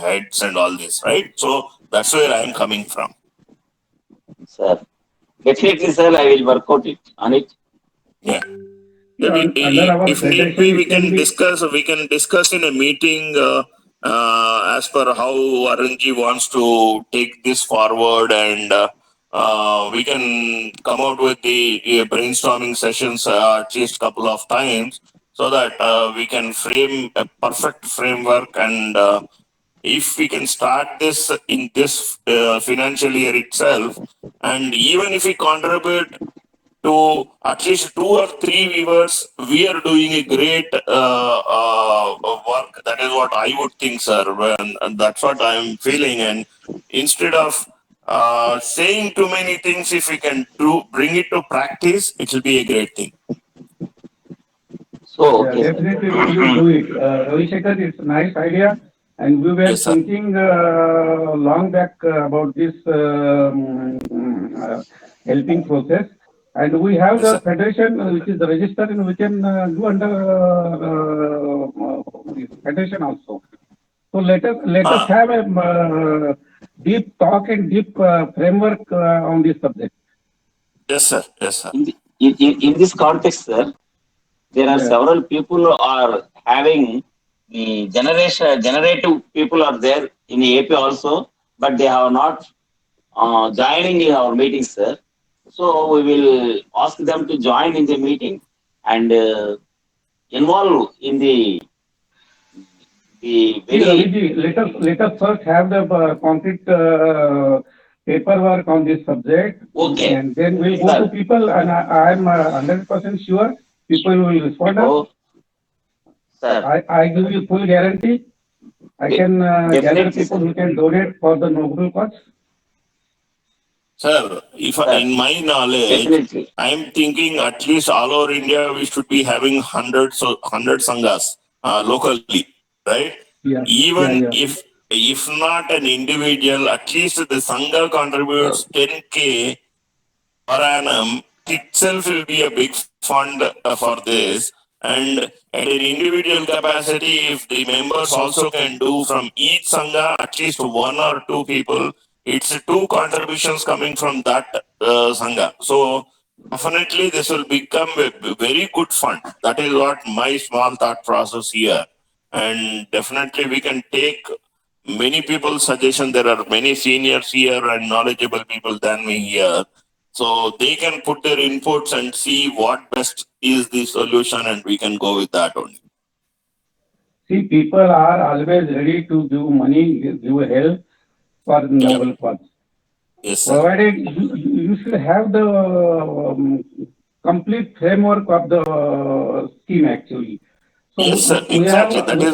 heads and all this, right? So that's where I am coming from. Sir, definitely, sir, I will work on it. Yeah. If need be, we can discuss in a meeting as per how Arunji wants to take this forward, and we can come out with the brainstorming sessions at least a couple of times, so that we can frame a perfect framework, and if we can start this in this financial year itself, and even if we contribute to at least 2 or 3 viewers, we are doing a great work. That is what I would think, sir. And that's what I am feeling. And instead of saying too many things, if we can bring it to practice, it will be a great thing. So okay, definitely we will do it. Ravi Shekhar, it's a nice idea, and we were thinking long back about this helping process. And we have the federation, which is registered, and we can do under federation also. So let us have a deep talk and deep framework on this subject. Yes, sir. Yes, sir. In this context, sir, there are several people who are having the generative people are there in the AP also, but they have not joining in our meetings, sir. So we will ask them to join in the meeting and involve in the very. Let us first have the concrete paperwork on this subject. Okay. And then we'll go to people, and I am 100% sure people will respond. Sir. I give you full guarantee. I can gather people who can donate for the noble cause. Sir, if Sir, in my knowledge, definitely. I am thinking at least all over India we should be having 100 sanghas locally, right? Yeah. Even Yeah. if not an individual, at least the sangha contributes 10K per annum itself will be a big fund for this. And at an individual capacity, if the members also can do from each sangha at least one or two people, it's two contributions coming from that sangha. So definitely this will become a very good fund. That is what my small thought process here. And definitely we can take many people's suggestion. There are many seniors here and knowledgeable people than me here. So they can put their inputs and see what best is the solution, and we can go with that only. See, people are always ready to give money, give help for noble cause. Yes, sir. Provided you should have the complete framework of the scheme actually. So Yes, sir. Exactly. That is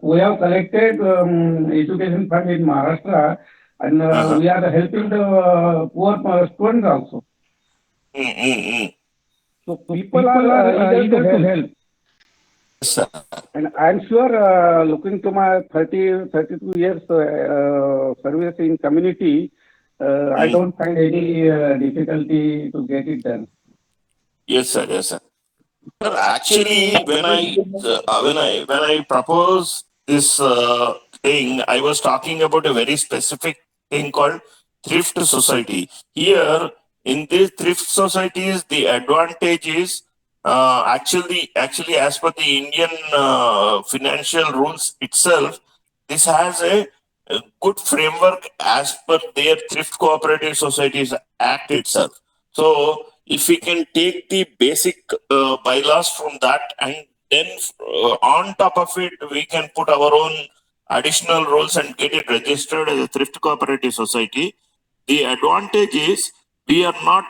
we have collected education fund in Maharashtra, and we are helping the poor students also. So people are eager to help. Yes, sir. And I'm sure, looking to my 32 years service in community, I don't find any difficulty to get it done. Yes, sir. Yes, sir. Sir, actually, when I propose this thing, I was talking about a very specific thing called thrift society. Here, in these thrift societies, the advantage is actually, as per the Indian financial rules itself, this has a good framework as per their Thrift Cooperative Societies Act itself. So, if we can take the basic bylaws from that, and then on top of it, we can put our own additional rules and get it registered as a Thrift Cooperative Society. The advantage is we are not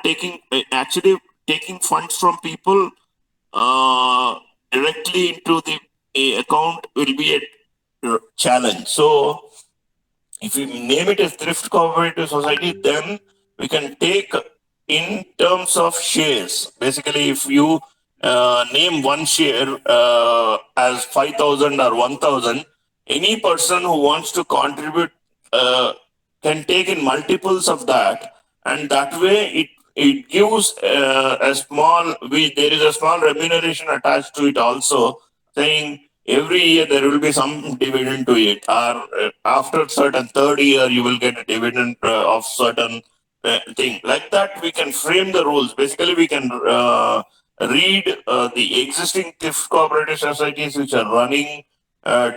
actually taking funds from people directly into the account will be a challenge. So if we name it as Thrift Cooperative Society, then we can take in terms of shares. Basically, if you name one share as 5,000 or 1,000, any person who wants to contribute can take in multiples of that, and that way it gives a small. There is a small remuneration attached to it also, saying every year there will be some dividend to it, or after certain third year you will get a dividend of certain thing. Like that, we can frame the rules. Basically, we can read the existing thrift cooperative societies which are running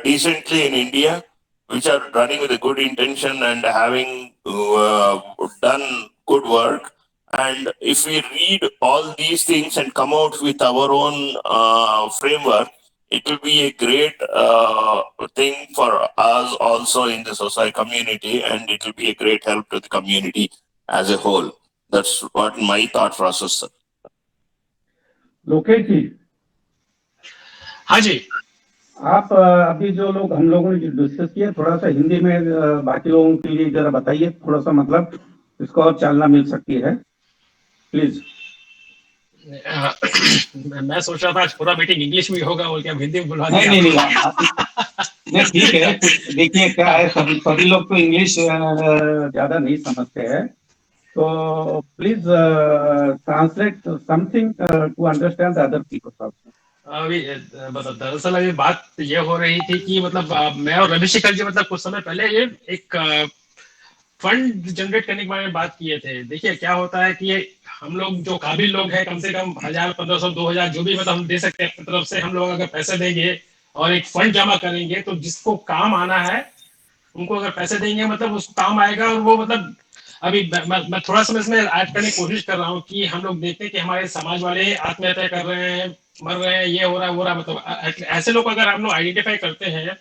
decently in India, which are running with a good intention and having done good work. And if we read all these things and come out with our own framework, it will be a great thing for us also in the society community, and it will be a great help to the community as a whole. That's what my thought process, sir. Lokesh जी, हाँ जी, आप अभी जो लोग हम लोगों ने discuss किया, थोड़ा सा हिंदी में बाकी लोगों के लिए जरा बताइए, थोड़ा सा मतलब इसको और चालना मिल सकती है, प्लीज। मैं सोच रहा था आज पूरा मीटिंग इंग्लिश में होगा बोल के अब हिंदी में बुलवा नहीं दिया। नहीं ठीक है। देखिए क्या है, सभी लोग तो इंग्लिश ज्यादा नहीं समझते हैं, तो please translate something to understand other people also. अभी दरअसल अभी बात ये हो रही थी कि मतलब मैं और रविशेखर जी मतलब कुछ समय पहले ये एक फंड जनरेट करने के बारे में बात किए थे। देखिए क्या होता है कि हम लोग जो काबिल लोग हैं, कम से कम 1000, 1500, 2000 जो भी मतलब हम दे सकते हैं अपनी तरफ से, हम लोग अगर पैसे देंगे और एक फंड जमा करेंगे तो जिसको काम आना है उनको अगर पैसे देंगे मतलब उसको काम आएगा। और वो मतलब अभी मैं थोड़ा सा इसमें ऐड करने की कोशिश कर रहा हूँ कि हम लोग देखते हैं कि हमारे समाज वाले आत्महत्या कर रहे हैं, मर रहे हैं, ये हो रहा है वो रहा, मतलब ऐसे लोग अगर हम लोग आइडेंटिफाई करते हैं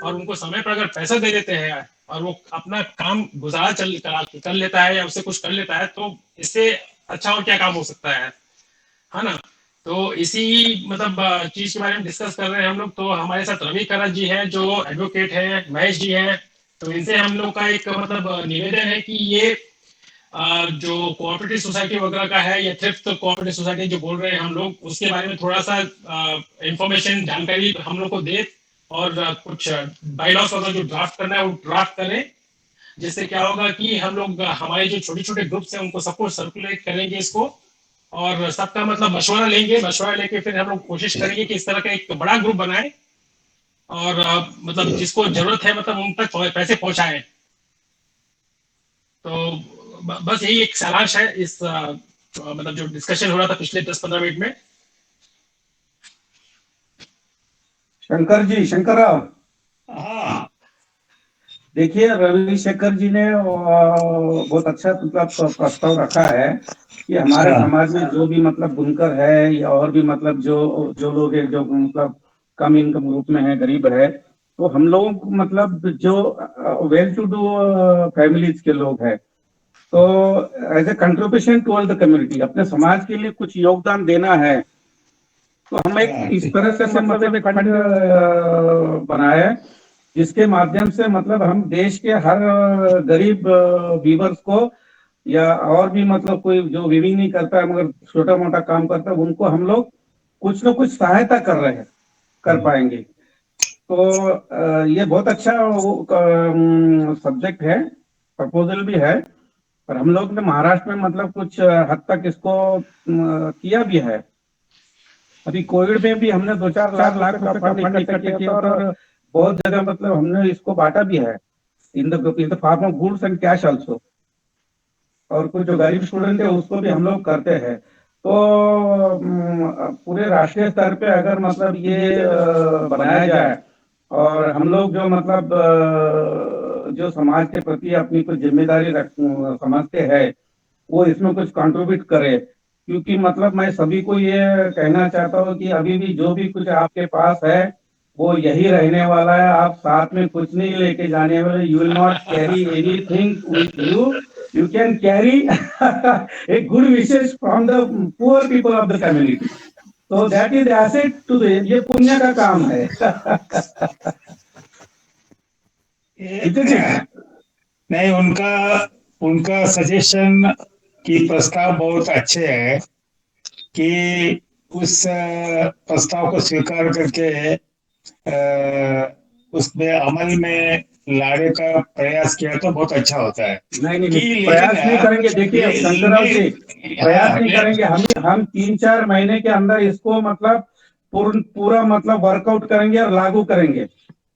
और उनको समय पर अगर पैसा दे देते हैं और वो अपना काम गुजारा कर लेता है या उससे कुछ कर लेता है, तो इससे अच्छा और क्या काम हो सकता है ना। तो इसी मतलब चीज के बारे में डिस्कस कर रहे हैं हम लोग। तो हमारे साथ रवि करत जी हैं जो एडवोकेट है, महेश जी हैं, तो इनसे हम लोग का एक मतलब निवेदन है कि ये जो कोऑपरेटिव सोसाइटी वगैरह का है या थ्रिफ्ट कोऑपरेटिव सोसाइटी जो बोल रहे हैं हम लोग, उसके बारे में थोड़ा सा इंफॉर्मेशन जानकारी हम लोग को दे, और कुछ बायलॉस वगैरह जो ड्राफ्ट करना है वो ड्राफ्ट करें, जिससे क्या होगा कि हम लोग हमारे जो छोटे छोटे ग्रुप्स हैं उनको सबको सर्कुलेट करेंगे इसको, और सबका मतलब मशवरा लेंगे, मशवरा लेके फिर हम लोग कोशिश करेंगे कि इस तरह का एक बड़ा ग्रुप बनाए, और मतलब जिसको जरूरत है मतलब उन तक पैसे पहुंचाए। तो बस यही एक सारांश है इस मतलब जो डिस्कशन हो रहा था पिछले 10-15 मिनट में। शंकर राव, हाँ देखिए रविशंकर जी ने बहुत अच्छा मतलब प्रस्ताव रखा है कि हमारे समाज में जो भी मतलब बुनकर है या और भी मतलब जो लोग हैं जो मतलब कम इनकम ग्रुप में है, गरीब है, तो हम लोगों को मतलब जो वेल टू डू फैमिलीज के लोग हैं, तो as a contribution toward the community, अपने समाज के लिए कुछ योगदान देना है, तो हम एक इस तरह से मतलब एक फंड बनाए जिसके माध्यम से मतलब हम देश के हर गरीब वीवर्स को या और भी मतलब कोई जो वीविंग नहीं करता है मगर छोटा मोटा काम करता है, उनको हम लोग कुछ न कुछ सहायता कर पाएंगे। तो ये बहुत अच्छा सब्जेक्ट है, प्रपोजल भी है, और हम लोग ने महाराष्ट्र में मतलब कुछ हद तक इसको किया भी है। अभी कोविड में भी हमने 2-4 लाख रुपए का फंड इकट्ठा किया था, और बहुत जगह मतलब हमने इसको बांटा भी है in the form of goods and cash also, और कुछ जो गरीब स्टूडेंट है उसको भी हम लोग करते हैं। तो पूरे राष्ट्रीय स्तर पे अगर मतलब ये बनाया जाए, और हम लोग जो मतलब जो समाज के प्रति अपनी कुछ जिम्मेदारी समझते हैं वो इसमें कुछ कंट्रीब्यूट करे, क्योंकि मतलब मैं सभी को ये कहना चाहता हूँ कि अभी भी जो भी कुछ आपके पास है वो यही रहने वाला है, आप साथ में कुछ नहीं लेके जाने वाले, you will not carry anything with you, you can carry a good wishes from the poor people of the community, तो that is asset to the, ये पुण्य का काम है। नहीं, उनका सजेशन की प्रस्ताव बहुत अच्छे है कि उस प्रस्ताव को स्वीकार करके उसमें अमल में लाने का प्रयास किया तो बहुत अच्छा होता है। नहीं प्रयास नहीं करेंगे, देखिए शंकरराव जी, प्रयास नहीं करेंगे, हम 3-4 महीने के अंदर इसको मतलब पूरा मतलब वर्कआउट करेंगे और लागू करेंगे।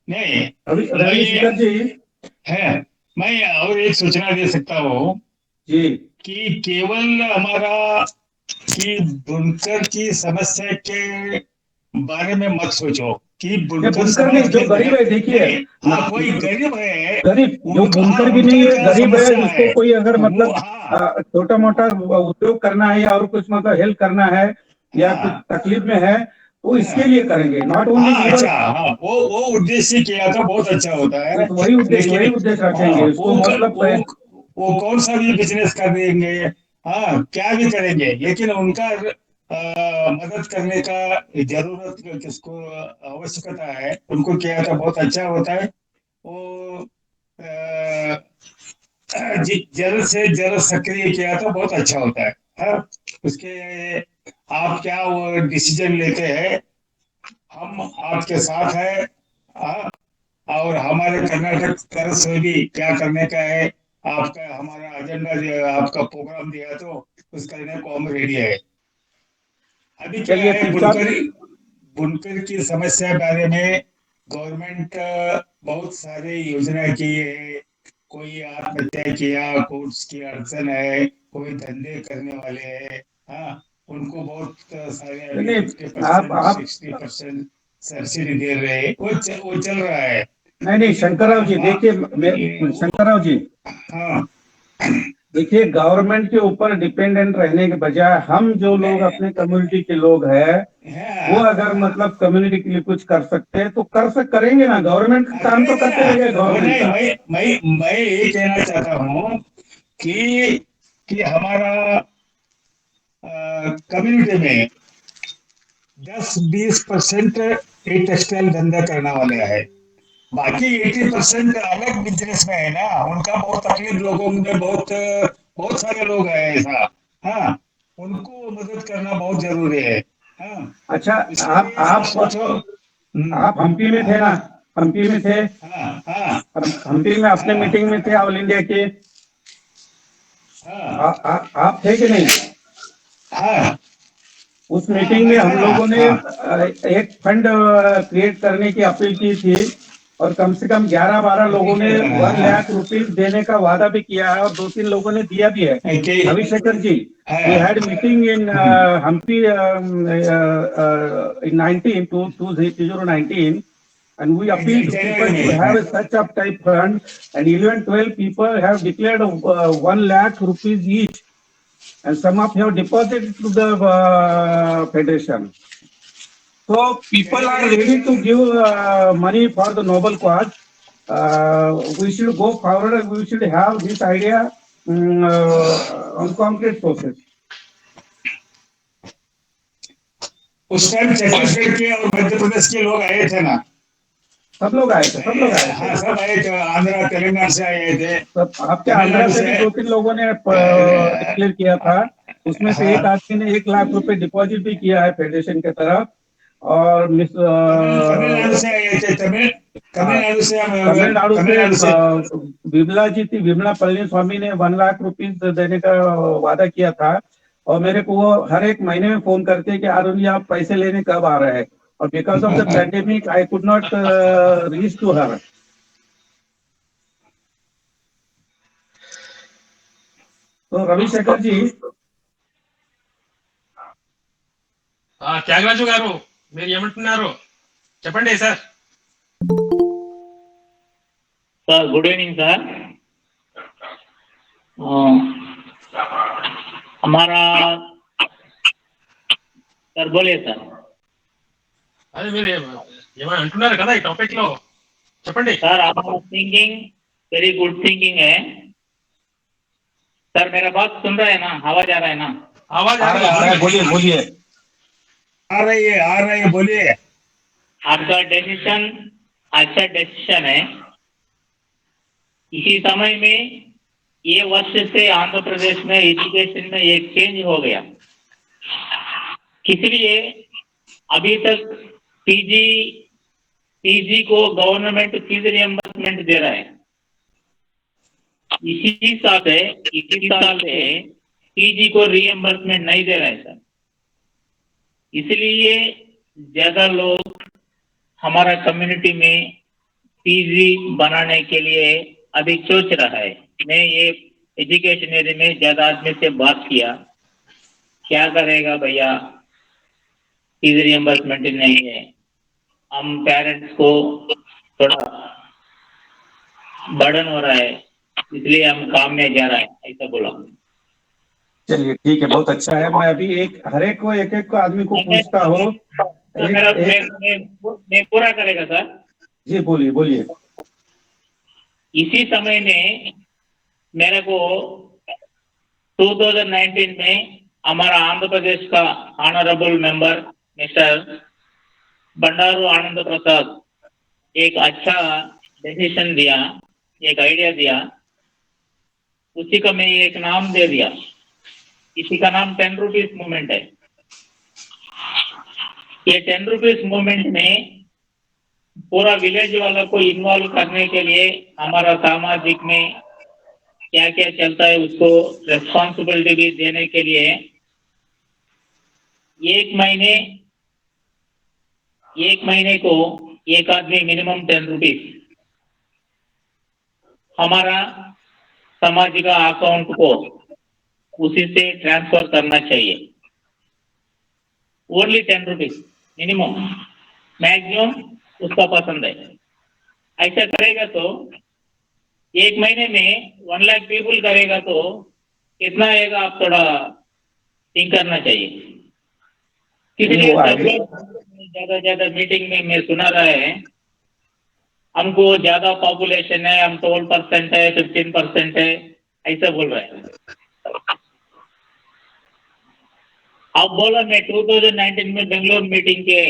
नहीं अभी रविशंकर जी है, मैं और एक सूचना दे सकता हूँ जी कि केवल हमारा कि बुनकर की समस्या के बारे में मत सोचो कि बुनकर नहीं, जो गरीब है, देखिए कोई गरीब है, गरीब जो बुनकर भी नहीं है, गरीब है, उसको कोई अगर मतलब छोटा मोटा उद्योग करना है या और कुछ मतलब हेल्प करना है या कुछ तकलीफ में है, तो इसके लिए करेंगे, नॉट ओनली। अच्छा, वो उद्देश्य किया तो बहुत अच्छा होता है, तो वही उद्देश्य रखेंगे उसको, मतलब वो कौन सा भी बिजनेस कर देंगे, हाँ क्या भी करेंगे, लेकिन उनका मदद करने का जरूरत किसको आवश्यकता है उनको किया तो बहुत अच्छा होता है। वो जल्द से जल्द सक्रिय किया तो बहुत अच्छा होता है। हाँ, उसके आप क्या वो डिसीजन लेते हैं, हम आपके साथ है, और हमारे कर्नाटक तरफ से भी क्या करने का है, आपका हमारा एजेंडा आपका प्रोग्राम दिया तो उस करने को हम रेडी है। अभी क्या है, बुनकर की समस्या बारे में गवर्नमेंट बहुत सारे योजना की है, कोई आत्महत्या किया, कोर्स की अड़चन है, कोई धंधे करने वाले हैं, हाँ उनको बहुत सारे 60% सब्सिडी दे रहे हैं, वो चल रहा है। नहीं शंकरराव जी, देखिए शंकरराव जी, हाँ देखिए गवर्नमेंट के ऊपर डिपेंडेंट रहने के बजाय हम जो लोग अपने कम्युनिटी के लोग हैं वो अगर मतलब कम्युनिटी के लिए कुछ कर सकते हैं तो करेंगे ना, गवर्नमेंट का काम तो करते रहेंगे गवर्नमेंट का। मैं ये कहना चाहता हूँ कि हमारा कम्युनिटी में 10-20% टेक्सटाइल धंधा करने वाले है, बाकी 80% अलग बिजनेस में है ना, उनका बहुत तकलीफ लोगों ने बहुत बहुत सारे लोग हैं ऐसा। हाँ, उनको मदद करना बहुत जरूरी है। हाँ, अच्छा, इसके आप लिए आप सोचो। आप हम्पी में थे ना? हम्पी में थे? हाँ हाँ हम्पी में अपने हाँ मीटिंग में थे ऑल इंडिया के? हाँ आप थे कि नहीं? हाँ उस हाँ, मीटिंग में मैं था हम ना। लोगों ने हाँ एक फंड क्रिएट करने की अपील की थी, और कम से कम 11-12 लोगों ने ठीक है। 1 लाख रुपीस देने का वादा भी किया है, और 2-3 लोगों ने दिया भी है। रविशेखर जी, we had meeting in Hampi in 2019, and we appeal to people January to में। have a such a type fund, and 11-12 people have declared 1 lakh rupees each, and some of you have deposited to the federation. So people are ready to give money for the noble cause. We should go forward and we should have this idea on concrete process. उस time Chhattisgarh के और मध्य प्रदेश के लोग आए थे ना। सब लोग आए थे, सब लोग आए हाँ, थे। सब आए थे, आंध्रा तेलंगाना से आए थे। सब आपके आंध्रा से भी 2-3 लोगों ने डिक्लेयर किया था। उसमें से एक आदमी ने 1 लाख रुपए डिपॉजिट भी किया है फेडरेशन के तरफ। और तमिलनाडु से आए थे। तमिलनाडु से तमिलनाडु से विमला जी थी, विमला पळनिस्वामी ने 1 लाख रुपीस देने का वादा किया था, और मेरे को वो हर एक महीने में फोन करते कि अरुण जी आप पैसे लेने कब आ रहे हैं, और because of the pandemic I could not reach to her. तो रविशेखर जी, త్యాగరాజు గారు మీరు ఏమంటున్నారు చెప్పండి sir. Sir good evening sir. हमारा सर बोलिए सर. అదే మీరు ఏమైనా అంటున్నారు కదా ఈ టాపిక్ లో, చెప్పండి. सर हमारा थिंकिंग वेरी गुड थिंकिंग है. सर मेरा बात सुन रहा है ना? आवाज आ रहा है ना? आवाज आ रहा है, बोलिए बोलिए। आ रही है, बोलिए। आपका डिसीजन अच्छा डिसीजन है. इसी समय में ये वर्ष से आंध्र प्रदेश में एजुकेशन में एक चेंज हो गया. इसलिए अभी तक पीजी को गवर्नमेंट फीस रिएम्बर्समेंट दे रहा है. इसी साल से पीजी को रिएम्बर्समेंट नहीं दे रहा है सर. इसलिए ज्यादा लोग हमारा कम्युनिटी में पीजी बनाने के लिए अभी सोच रहा है. मैं ये एजुकेशन एरिया में ज्यादा आदमी से बात किया, क्या करेगा भैया, फीस रिएम्बर्समेंट नहीं है, हम पेरेंट्स को थोड़ा बर्डन हो रहा है, इसलिए हम काम में जा रहा है, ऐसा बोला. चलिए ठीक है, बहुत अच्छा है। मैं अभी हर एक को आदमी को पूछता हूँ। मैं पूरा करेगा सर. जी बोलिए बोलिए। इसी समय में मेरे को 2019 में हमारा आंध्र प्रदेश का ऑनरेबल मेंबर मिस्टर बंडारू आनंद प्रसाद एक अच्छा डिसीजन दिया, एक आइडिया दिया, उसी का मैं एक नाम दे दिया. इसी का नाम 10 रुपीज मूवमेंट है. ये 10 रुपीज मूवमेंट में पूरा विलेज वालों को इन्वॉल्व करने के लिए हमारा सामाजिक में क्या क्या चलता है उसको रेस्पॉन्सिबिलिटी भी देने के लिए एक महीने को एक आदमी मिनिमम 10 रुपीज हमारा सामाजिक अकाउंट को उसी से ट्रांसफर करना चाहिए. ओनली 10 रुपीज मिनिमम, मैक्सिमम उसका पसंद है. ऐसा करेगा तो एक महीने में 1 लाख पीपल करेगा तो कितना आएगा, आप थोड़ा थिंक करना चाहिए. इसलिए ज्यादा मीटिंग में मैं सुना रहा है हमको ज्यादा पॉपुलेशन है, हम 12% है, 15% है, ऐसा बोल रहे हैं. अब बोला मैं 2019 में बेंगलोर मीटिंग के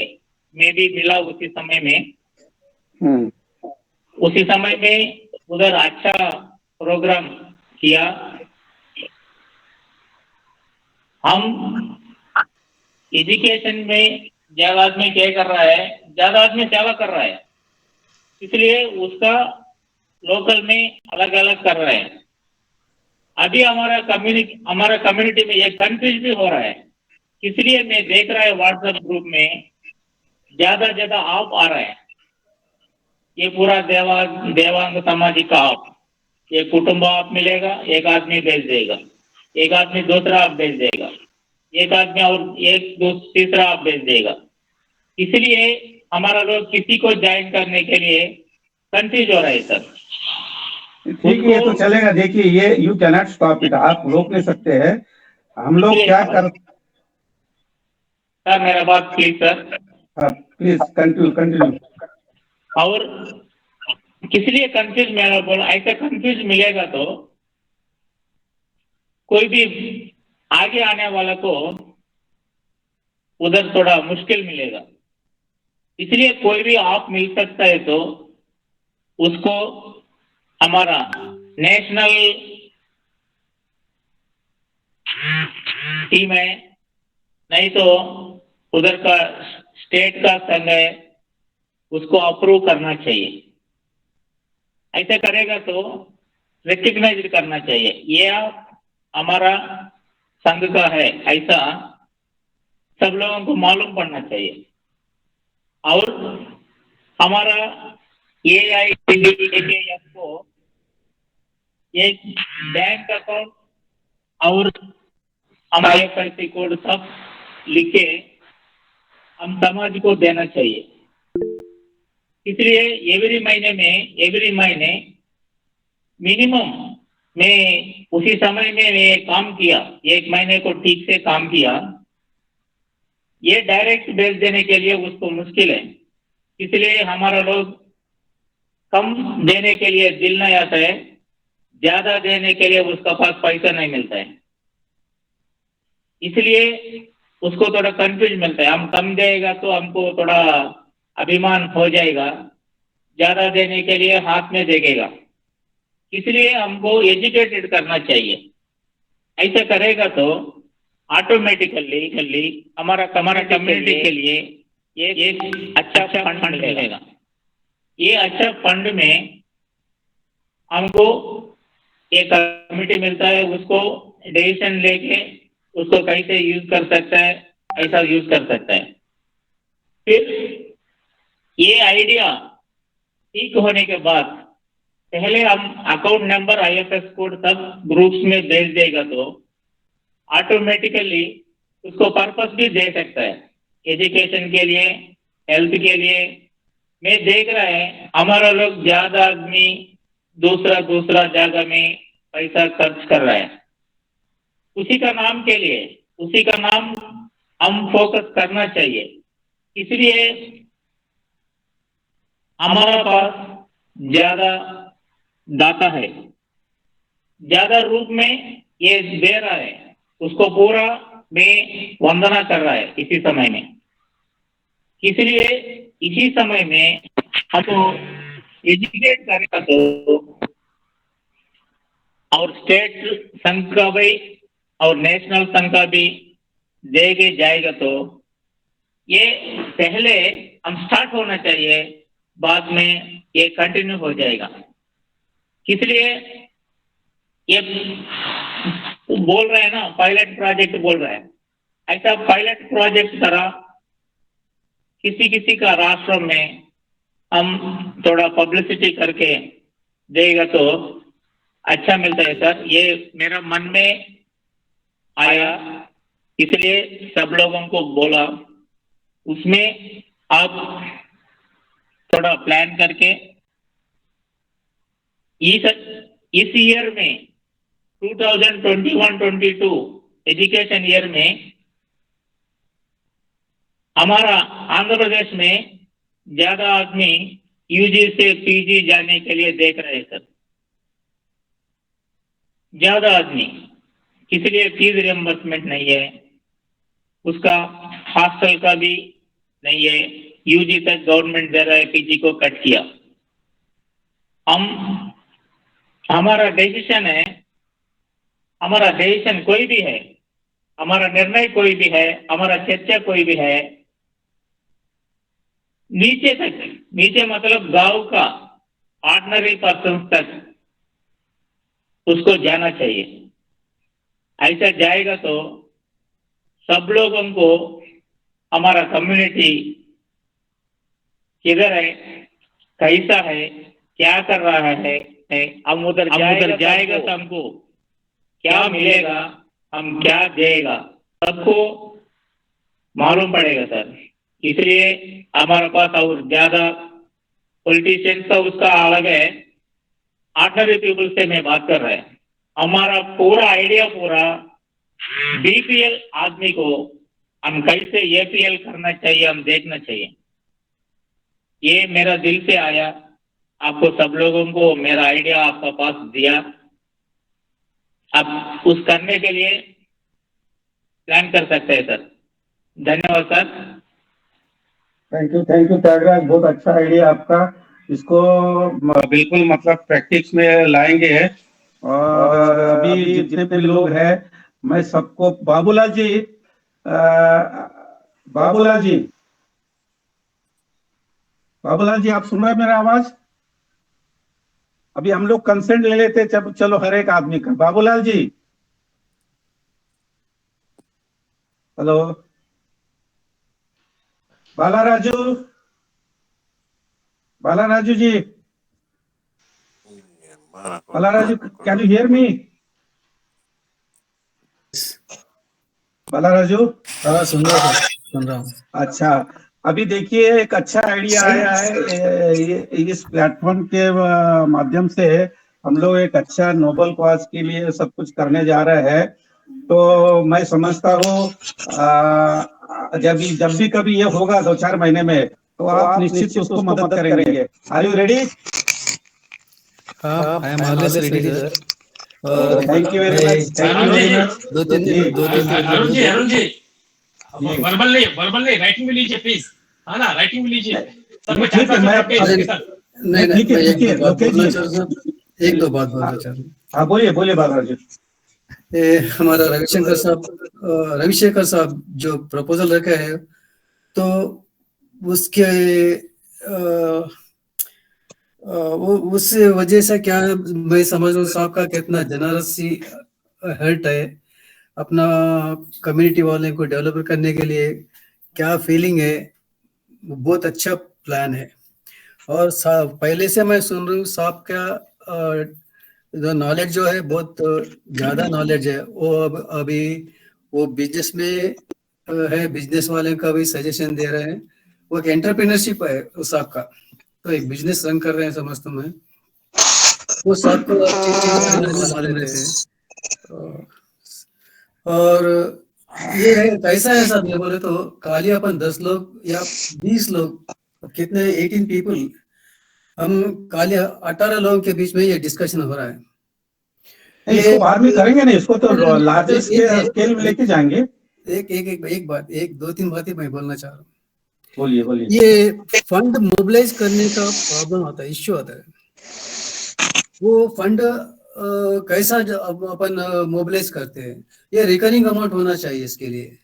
में भी मिला उसी समय में. उसी समय में उधर अच्छा प्रोग्राम किया. हम एजुकेशन में ज्यादा आदमी क्या कर रहा है, ज्यादा आदमी सेवा कर रहा है, इसलिए उसका लोकल में अलग अलग कर रहे हैं। अभी हमारा कम्युनिटी में एक कंफ्यूज भी हो रहा है, इसलिए मैं देख रहा है व्हाट्सएप ग्रुप में ज्यादा आप आ रहे हैं। ये पूरा देवांग सामाजिक का आप, एक कुटुंब आप मिलेगा, एक आदमी भेज देगा, एक आदमी दूसरा आप भेज देगा, एक आदमी और तीसरा आप भेज देगा। इसलिए हमारा लोग किसी को ज्वाइन करने के लिए कंफ्यूज हो रहा है सर। ठीक है, ये तो चलेगा। देखिए, ये यू कैनॉट स्टॉप इट, आप रोक नहीं सकते हैं। हम लोग क्या कर सर, मेरा बात प्लीज सर, प्लीज कंटिन्यू। और किसलिए कंफ्यूज मेरा बोला, ऐसा कंफ्यूज मिलेगा तो कोई भी आगे आने वाला को उधर थोड़ा मुश्किल मिलेगा। इसलिए कोई भी आप मिल सकता है तो उसको हमारा नेशनल टीम है, नहीं तो उधर का स्टेट का संघ है, उसको अप्रूव करना चाहिए। ऐसा करेगा तो रिकग्नाइज करना चाहिए, ये हमारा संघ का है, ऐसा सब लोगों को मालूम पड़ना चाहिए। और हमारा AIDDF को एक बैंक अकाउंट और हमारे IFSC कोड सब लिख के हम समाज को देना चाहिए। इसलिए एवरी महीने मिनिमम मैं उसी समय में मैं काम किया, 1 महीने को ठीक से काम किया। ये डायरेक्ट भेज देने के लिए उसको मुश्किल है, इसलिए हमारा लोग कम देने के लिए दिल नहीं आता है, ज्यादा देने के लिए उसका पास पैसा नहीं मिलता है, इसलिए उसको थोड़ा कंफ्यूज मिलता है। हम कम देगा तो हमको थोड़ा अभिमान हो जाएगा, ज्यादा देने के लिए हाथ में देगा, इसलिए हमको एजुकेटेड करना चाहिए। ऐसा करेगा तो ऑटोमेटिकली हमारा कम्युनिटी के लिए एक अच्छा फंड मिलेगा। ये अच्छा फंड में हमको एक कमिटी मिलता है, उसको डिसीजन लेके उसको कैसे यूज कर सकता है, ऐसा यूज कर सकता है। फिर ये आइडिया ठीक होने के बाद पहले हम अकाउंट नंबर IFS कोड सब ग्रुप्स में भेज देगा तो ऑटोमेटिकली उसको पर्पस भी दे सकता है, एजुकेशन के लिए, हेल्थ के लिए। मैं देख रहा है हमारा लोग ज्यादा आदमी दूसरा जगह में पैसा खर्च कर रहा है, उसी का नाम के लिए, उसी का नाम हम फोकस करना चाहिए। इसलिए हमारा पास ज्यादा दाता है, ज्यादा रूप में ये दे रहा है, उसको पूरा में वंदना कर रहा है इसी समय में। इसलिए इसी समय में हमको एजुकेट करेगा तो और स्टेट संघ का भी और नेशनल संघ का भी देके जाएगा तो ये पहले हम स्टार्ट होना चाहिए, बाद में ये कंटिन्यू हो जाएगा। इसलिए ये बोल रहे हैं ना, पायलट प्रोजेक्ट बोल रहे हैं, ऐसा पायलट प्रोजेक्ट तरह किसी का राष्ट्र में हम थोड़ा पब्लिसिटी करके देगा तो अच्छा मिलता है सर। ये मेरा मन में आया, इसलिए सब लोगों को बोला, उसमें आप थोड़ा प्लान करके इस ईयर में 2021-22 एजुकेशन ईयर में हमारा आंध्र प्रदेश में ज्यादा आदमी UG से PG जाने के लिए देख रहे हैं सर, ज्यादा आदमी, इसलिए फीस रियम्बर्समेंट नहीं है, उसका हॉस्टल का भी नहीं है, UG तक गवर्नमेंट दे रहा है, PG को कट किया। हमारा डिसीजन है, हमारा डिसीजन कोई भी है, हमारा निर्णय कोई भी है, हमारा चर्चा कोई भी है, नीचे तक, नीचे मतलब गांव का ऑर्डिनरी पर्सन तक उसको जाना चाहिए। ऐसा जाएगा तो सब लोगों को हमारा कम्युनिटी किधर है, कैसा है, क्या कर रहा है, हम उधर जाएगा तो हमको क्या मिलेगा, हम क्या देगा, सबको मालूम पड़ेगा सर। इसलिए हमारे पास और ज्यादा पॉलिटिशियंस का उसका अलग है, ऑर्डिनरी पीपल से मैं बात कर रहा है। हमारा पूरा आइडिया पूरा बीपीएल आदमी को हम कैसे एपीएल करना चाहिए, हम देखना चाहिए। ये मेरा दिल से आया, आपको सब लोगों को मेरा आइडिया आपका पास दिया। अब उस करने के लिए प्लान कर सकते हैं सर। धन्यवाद सर। थैंक यू त्यागराज, बहुत अच्छा आइडिया आपका। इसको बिल्कुल मतलब प्रैक्टिस में लाएंगे। और अभी जितने भी लोग हैं मैं सबको, बाबूलाल जी, बाबूलाल जी आप सुन रहे हैं मेरा आवाज? अभी हम लोग कंसेंट ले लेते, चलो हर एक आदमी का। Babulal ji, hello. Balaraju ji, Balaraju, can you hear me? Balaraju, हाँ सुन रहा हूँ। अच्छा, अभी देखिए एक अच्छा आइडिया आया है। इस प्लेटफॉर्म के माध्यम से हम लोग एक अच्छा नोबल कॉज के लिए सब कुछ करने जा रहे हैं। तो मैं समझता हूँ जब भी कभी ये होगा 2-4 महीने में, तो आप निश्चित उसको मदद करेंगे। Are you ready? हाँ, I am always ready sir. Thank you very much. दो तीन अरुण जी वर्बल नहीं राइटिंग में लीजिए प्लीज। हाँ ना, राइटिंग में लीजिए। ठीक है, मैं एक दो बात बोलना चाह रहा हूँ। हाँ बोलिए बालाराजू। हमारा रविशेखर साहब जो प्रपोजल रखा है, तो उसके वो उस वजह से क्या मैं समझ रहा हूँ साहब का कितना जनरसी हर्ट है अपना कम्युनिटी वाले को डेवलप करने के लिए, क्या फीलिंग है। बहुत अच्छा प्लान है। और पहले से मैं सुन रहा हूँ साहब का जो नॉलेज जो है बहुत ज्यादा नॉलेज है। वो अभी वो बिजनेस में है, बिजनेस वाले का भी सजेशन दे रहे हैं। वो एक एंटरप्रेन्योरशिप है उस साहब का, तो एक बिजनेस रन कर रहे हैं समझता हूँ मैं। वो साहब को अच्छी चीज मालूम रहते हैं। और ये है कैसा है साहब, ये बोले तो खाली अपन 10 लोग या 20 लोग, कितने 18 पीपल, हम खाली 18 लोगों के बीच में ये डिस्कशन हो रहा है। इसको बाद में करेंगे ना, इसको तो लार्ज स्केल में लेके जाएंगे। एक दो तीन बातें मैं बोलना चाह रहा हूँ। बोलिए। ये फंड मोबिलाइज करने का प्रॉब्लम आता है, इश्यू आता है। वो फंड कैसा अपन मोबिलाइज करते हैं, ये रिकरिंग अमाउंट होना चाहिए इसके लिए।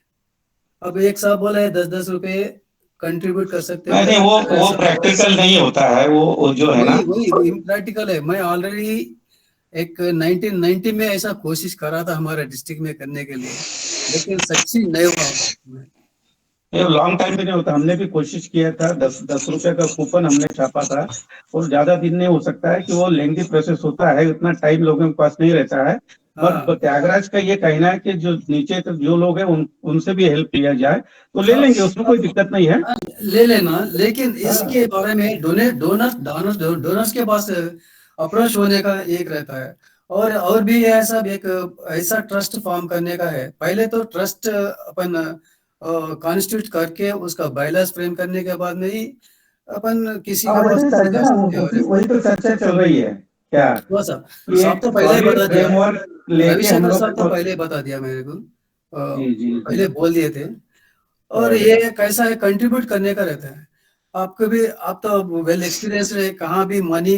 अब एक साहब बोला है 10-10 रुपए कंट्रीब्यूट कर सकते हैं। नहीं, वो प्रैक्टिकल नहीं होता है, वो जो है ना, वही इम्प्रैक्टिकल है। मैं ऑलरेडी एक 1990 में ऐसा कोशिश करा था हमारे डिस्ट्रिक्ट में करने के लिए, लेकिन सक्सेस नहीं हुआ। लॉन्ग टाइम पे नहीं होता। हमने भी कोशिश किया था, 10 रुपए का कूपन हमने छापा था, और ज्यादा दिन नहीं हो सकता है कि वो लेंथी प्रोसेस होता है, उतना टाइम लोगों के पास नहीं रहता है। पर त्यागराज का ये कहना है कि जो नीचे तक जो लोग हैं उनसे भी हेल्प लिया जाए तो ले लेंगे, उसमें कोई दिक्कत नहीं है, ले लेना। लेकिन इसके बारे में डोनर्स के पास अप्रोच होने का एक रहता है, और भी ऐसा एक ऐसा ट्रस्ट फॉर्म करने का है। पहले तो ट्रस्ट अपन कॉन्स्टिट्यूट करके उसका बायलॉज फ्रेम करने के बाद में ही अपन किसी का वही तो चर्चा चल रही है क्या? साहब तो पहले बता दिया, रविशंकर साहब तो पहले बता दिया मेरे को, पहले बोल दिए थे। और ये कैसा है, कंट्रीब्यूट करने का रहता है। आपको भी, आप तो वेल एक्सपीरियंस है, कहाँ भी मनी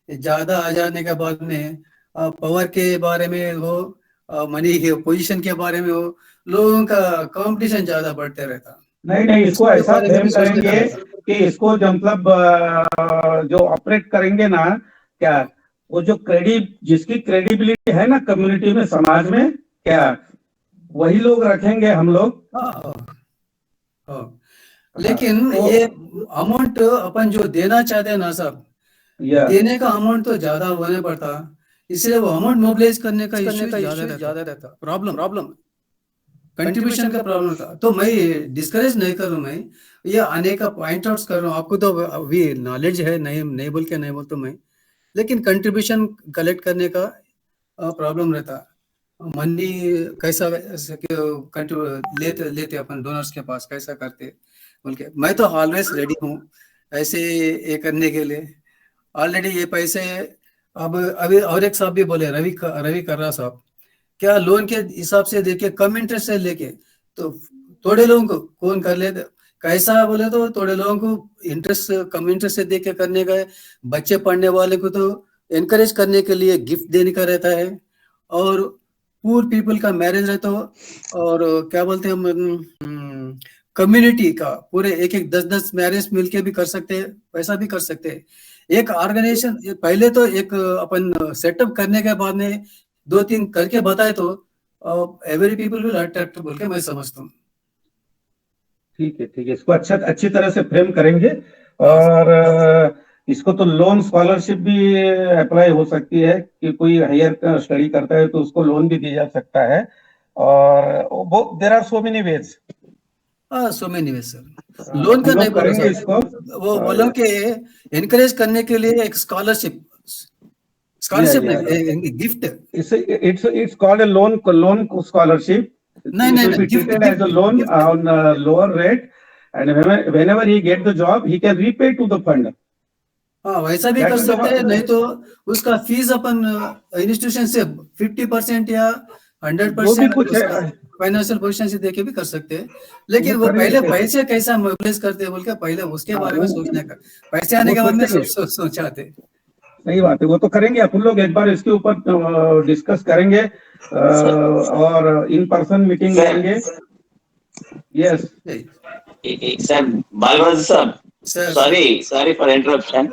ज्यादा आ जाने के बाद में पावर के बारे में हो, मनी के पोजीशन के बारे में हो, लोगों का कंपटीशन ज्यादा बढ़ते रहता। नहीं, इसको ऐसा फ्रेम करेंगे कि इसको जो मतलब जो ऑपरेट करेंगे ना, क्या वो जो जिसकी क्रेडिबिलिटी है ना कम्युनिटी में, समाज में, क्या वही लोग रखेंगे हम लोग। लेकिन ये अमाउंट अपन जो देना चाहते हैं ना साहब, देने का अमाउंट तो ज्यादा होने पड़ता, इसलिए वो अमाउंट मोबिलाइज करने का इश्यू ज्यादा रहता। प्रॉब्लम कंट्रीब्यूशन का प्रॉब्लम था। तो मैं डिस्करेज नहीं कर रहा हूँ, मैं ये आने का पॉइंट आउट कर रहा हूँ। आपको तो अभी नॉलेज है, नहीं बोल तो मैं, लेकिन कंट्रीब्यूशन कलेक्ट करने का प्रॉब्लम रहता। मनी कैसा लेते अपन डोनर्स के पास, कैसा करते बोल के। मैं तो ऑलवेज रेडी हूँ ऐसे ये करने के लिए। ऑलरेडी ये पैसे अब अभी और एक साहब भी बोले, रवि कर्रा साहब, क्या लोन के हिसाब से देके कम इंटरेस्ट से लेके तो थोड़े लोगों को कौन कर लेते, कैसा बोले तो थोड़े लोगों को इंटरेस्ट कम इंटरेस्ट से देके करने का है। बच्चे पढ़ने वाले को तो एनकरेज करने के लिए गिफ्ट देने का रहता है, और पुअर पीपल का मैरिज रहता हो, और क्या बोलते हैं कम्युनिटी का पूरे एक 10 मैरिज मिलके भी कर सकते हैं, वैसा भी कर सकते हैं। एक ऑर्गेनाइजेशन पहले तो एक अपन सेटअप करने के बाद में 2-3 करके बताए तो एवरी पीपल विल अट्रैक्ट बोल के मैं समझता हूँ। ठीक है, इसको अच्छी तरह से फ्रेम करेंगे। और इसको तो लोन स्कॉलरशिप भी अप्लाई हो सकती है कि कोई हायर स्टडी करता है तो उसको लोन भी दिया जा सकता है। और there are so many ways. So many ways sir. Loan का नहीं करेंगे इसको, वो बोलो कि एनकरेज करने के लिए एक स्कॉलरशिप नहीं, gift. It's called a loan scholarship. नहीं, gift as a loan on lower rate, and whenever he get the job, he can repay to the fund. हाँ, वैसा भी कर सकते हैं। नहीं तो उसका फीस अपन इंस्टीट्यूशन से 50% या 100% फाइनेंशियल पोजीशन से देके भी कर सकते हैं। लेकिन वो पहले पैसे कैसा मोबिलाइज करते हैं बोल के पहले उसके बारे में सोचने का, पैसे आने के बाद में सोचा थे। सही बात है, वो तो करेंगे अपन लोग, एक बार इसके ऊपर डिस्कस करेंगे और इन पर्सन मीटिंग लेंगे। यस सर, बालराज साहब, sorry for interruption.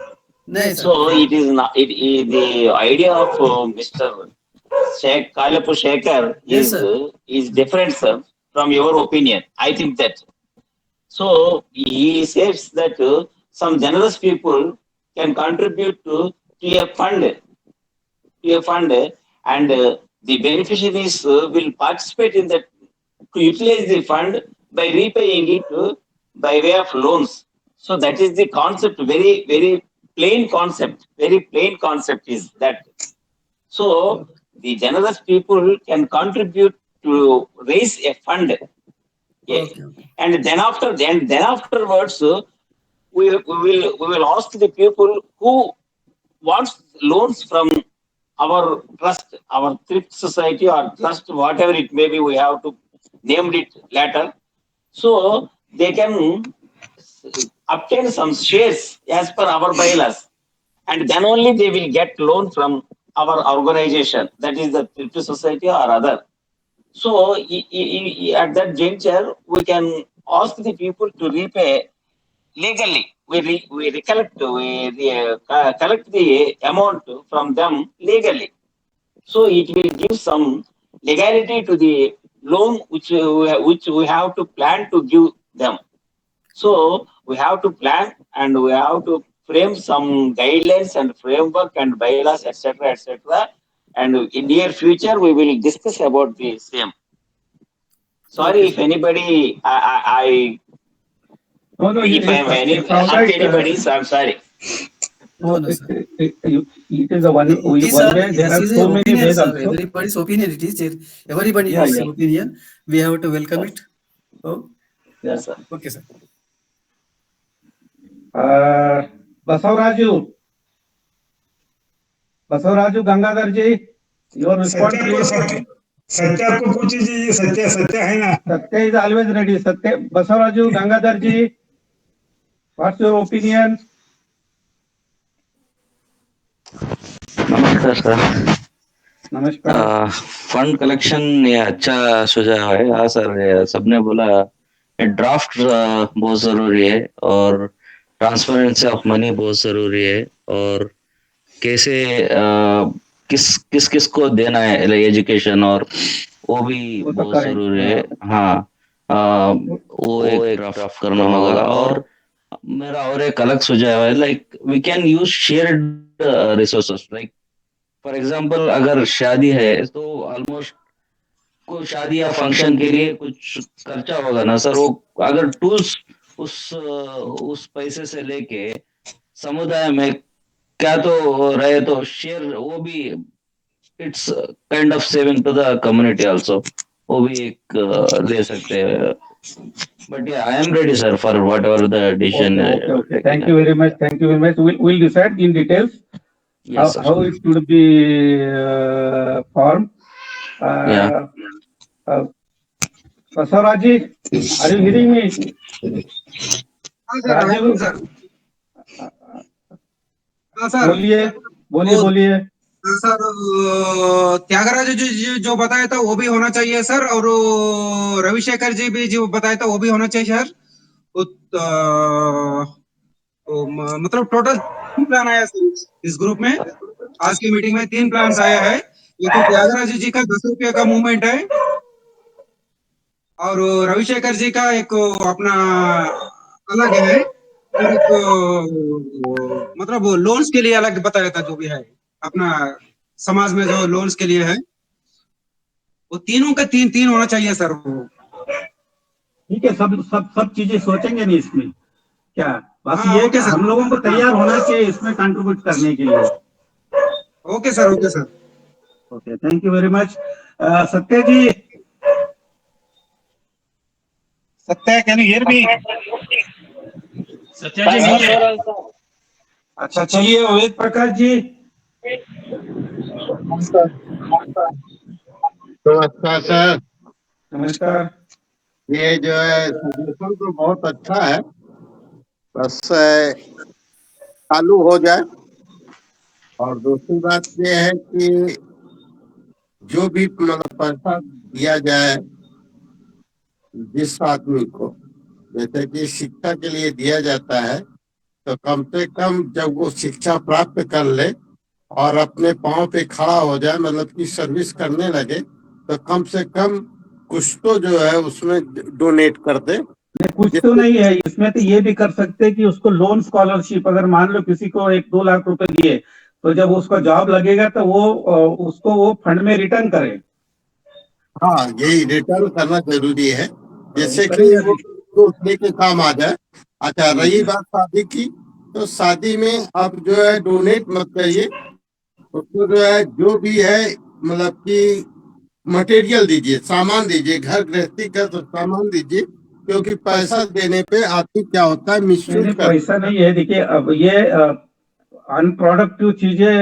So it is not the idea of Mr. Kalapu Shekhar is different, sir, from your opinion. I think that. So he says that some generous people can contribute to a fund, and the beneficiaries will participate in that to utilize the fund by repaying it by way of loans. So that is the concept, very, very plain concept. Very plain concept is that. So the generous people can contribute to raise a fund. Yes. Okay. And then afterwards, we will ask the people who wants loans from our trust, our thrift society or trust, whatever it may be. We have to name it later. So they can obtain some shares as per our bylaws, and then only they will get loan from our organization, that is the thrift society or other. So at that juncture, we can ask the people to repay legally. We collect the amount from them legally. So it will give some legality to the loan which we have to plan to give them. So we have to plan and we have to frame some guidelines and framework and bylaws, etc., and in near future we will discuss about the same. Sorry if anybody if I hurt anybody, so I'm sorry. No, it is the one way. There are so many ways also. Everybody's opinion it is. Everybody has an opinion. We have to welcome it. Oh, yes, sir. Okay, sir. Basavaraju Gangadhar ji, your response please. Satya को पूछ लीजिए, सत्य है ना? Satya is always ready. Satya, Basavaraju Gangadhar ji, what's your opinion? Namaskar, sir. नमस्कार। Fund collection ये अच्छा सुझाव है। हाँ सर, ये सबने बोला ड्राफ्ट बहुत जरूरी है और ट्रांसपेरेंसी ऑफ मनी बहुत जरूरी है, और कैसे किस किस किस को देना है एजुकेशन, और वो भी वो तो बहुत करेंगे। जरूरी है। हाँ, वो एक ड्राफ्ट करना होगा। और मेरा और एक अलग सुझाव है, like we can use shared resources. Like for example, अगर शादी है तो ऑलमोस्ट कोई शादी या फंक्शन के लिए कुछ खर्चा होगा ना सर, वो अगर टूल्स उस पैसे से लेके समुदाय में क्या तो रहे तो शेयर, वो भी it's kind of saving to the community also, वो भी एक ले सकते हैं। But yeah, I am ready sir for whatever the decision. Okay. Thank you very much. Thank you very much. We'll decide in details Yes, sir. how it should be formed. Yeah. Basavaraji, are you hearing me? Rajiv, sir बोलिए बोलिए बोलिए। Sir Tyagaraja जो बताया था वो भी होना चाहिए सर, और रविशेखर जी भी जो बताया था वो भी होना चाहिए सर। मतलब टोटल 3 प्लान आया सर इस ग्रुप में। आज की मीटिंग में 3 प्लान आया है। एक तो त्यागराज जी का 10 रुपये का मूवमेंट है, और रविशेखर जी का एक अपना अलग है, और एक मतलब लोन्स के लिए अलग बताया था जो भी है अपना समाज में जो लोन्स के लिए है, वो तीनों का तीन होना चाहिए सर। ठीक है, सब चीजें सोचेंगे नहीं इसमें क्या, बस हाँ, ये ओके कि सर। हम लोगों को तैयार होना चाहिए इसमें कंट्रीब्यूट करने के लिए। Okay sir, okay sir. Okay, thank you very much. Satya ji, Satya, can you hear me? Satya ji नहीं है। अच्छा, चलिए वेद प्रकाश जी। नमस्कार सर। नमस्कार। ये जो है सजेशन तो बहुत अच्छा है, बस चालू हो जाए। और दूसरी बात ये है कि जो भी मतलब पैसा दिया जाए जिस आदमी को, जैसे कि शिक्षा के लिए दिया जाता है, तो कम से कम जब वो शिक्षा प्राप्त कर ले और अपने पांव पे खड़ा हो जाए, मतलब कि सर्विस करने लगे, तो कम से कम कुछ तो जो है उसमें डोनेट कर दे। कुछ तो नहीं है इसमें, तो ये भी कर सकते हैं कि उसको लोन स्कॉलरशिप, अगर मान लो किसी को 1-2 लाख रुपए दिए, तो जब उसका जॉब लगेगा तो वो उसको वो फंड में रिटर्न करे। हाँ, यही रिटर्न करना जरूरी है, जैसे कि वो उसने के काम आ जाए। अच्छा, रही बात शादी की, तो शादी में आप जो है डोनेट मत करिए, उसको जो है जो भी है मतलब कि मटेरियल दीजिए, सामान दीजिए, घर गृहस्थी का तो सामान दीजिए, क्योंकि पैसा देने पे आदमी क्या होता है, मिसयूज करता है। पैसा नहीं है, देखिए अब ये अनप्रोडक्टिव चीजें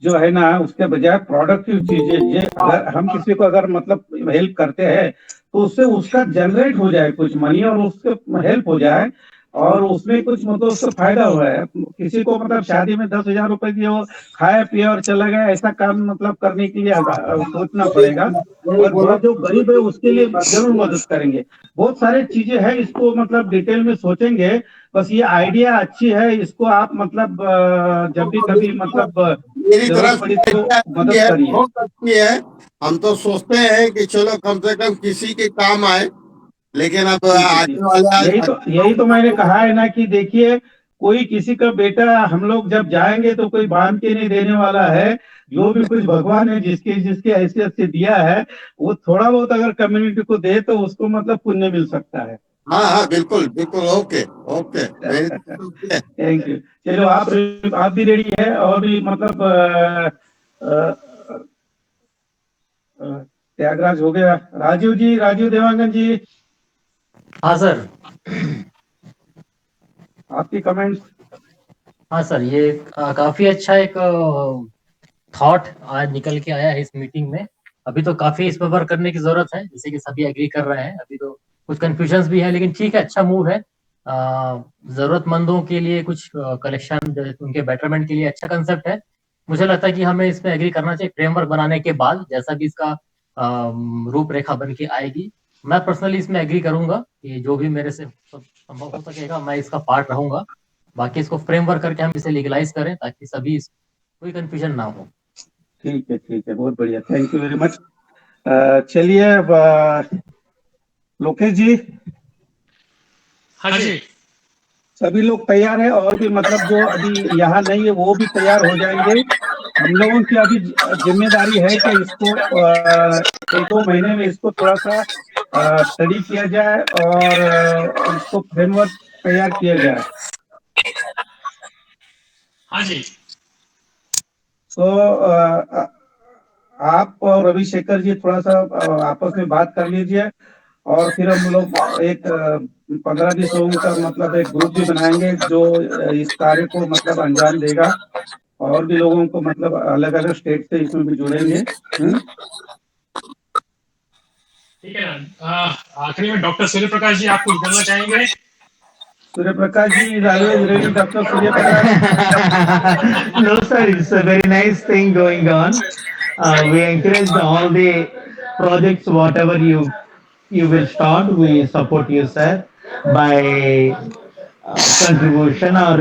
जो है ना, उसके बजाय प्रोडक्टिव चीजें, ये अगर हम किसी को अगर मतलब हेल्प करते हैं तो उससे उसका जनरेट हो जाए कुछ मनी, और उससे हेल्प हो जाए, और उसमें कुछ मतलब उसको फायदा हुआ है। किसी को मतलब शादी में 10,000 रुपए दिए, वो खाया पिया और चला गया, ऐसा काम मतलब करने के लिए सोचना पड़ेगा। और वो जो गरीब है उसके लिए जरूर मदद करेंगे। बहुत सारे चीजें हैं, इसको मतलब डिटेल में सोचेंगे। बस ये आइडिया अच्छी है, इसको आप मतलब जब भी कभी मतलब मेरी तरफ पड़ी तो मदद करिए। बहुत अच्छी है। हम तो सोचते हैं कि चलो कम से कम किसी के काम आए, लेकिन अब आगे वाला यही तो मैंने कहा है ना कि देखिए, कोई किसी का बेटा हम लोग जब जाएंगे तो कोई बांध के नहीं देने वाला है। जो भी कुछ भगवान ने जिसके जिसके हैसियत से दिया है, वो थोड़ा बहुत अगर कम्युनिटी को दे तो उसको मतलब पुण्य मिल सकता है। हाँ हाँ, बिल्कुल बिल्कुल। Okay okay, thank you. चलो आप भी रेडी है, और भी मतलब त्यागराज हो गया। राजीव जी, राजीव देवांगन जी। हाँ सर, आपकी कमेंट्स। हाँ सर, ये काफी अच्छा एक थॉट आज निकल के आया है इस मीटिंग में। अभी तो काफी इस पर वर्क करने की जरूरत है, जैसे कि सभी एग्री कर रहे हैं। अभी तो कुछ कंफ्यूजन्स भी है, लेकिन ठीक है, अच्छा मूव है। जरूरतमंदों के लिए कुछ कलेक्शन, उनके बेटरमेंट के लिए अच्छा कंसेप्ट है। मुझे लगता है कि हमें इसमें एग्री करना चाहिए फ्रेमवर्क बनाने के बाद, जैसा भी इसका रूपरेखा बन के आएगी। मैं पर्सनली इसमें एग्री करूंगा कि जो भी मेरे से संभव हो सकेगा मैं इसका पार्ट रहूंगा। बाकी इसको फ्रेमवर्क करके हम इसे लीगलाइज करें ताकि सभी कोई कंफ्यूजन ना हो। ठीक है, बहुत बढ़िया, थैंक यू वेरी मच। चलिए लोकेश जी। हाँ जी, सभी लोग तैयार है, और भी मतलब जो अभी यहाँ नहीं है वो भी तैयार हो जाएंगे। हम लोगों की अभी जिम्मेदारी है कि इसको 1-2 महीने में इसको थोड़ा सा स्टडी किया जाए और इसको फ्रेमवर्क तैयार किया जाए। हाँ जी। तो आप और रविशेखर जी थोड़ा सा आपस में बात कर लीजिए, और फिर हम लोग एक 15-20 लोगों का मतलब एक ग्रुप भी बनाएंगे जो इस कार्य को मतलब अंजाम देगा, और भी लोगों को मतलब अलग अलग स्टेट से इसमें भी जुड़ेंगे। ठीक है ना। आखिरी में डॉक्टर सूर्य प्रकाश जी आप कुछ बोलना चाहेंगे? सूर्य प्रकाश जी, is always ready, Dr. Surya Prakash. No, sir, it's a very nice thing going on. We encourage all the projects, whatever you will start, we support you, sir, by contribution or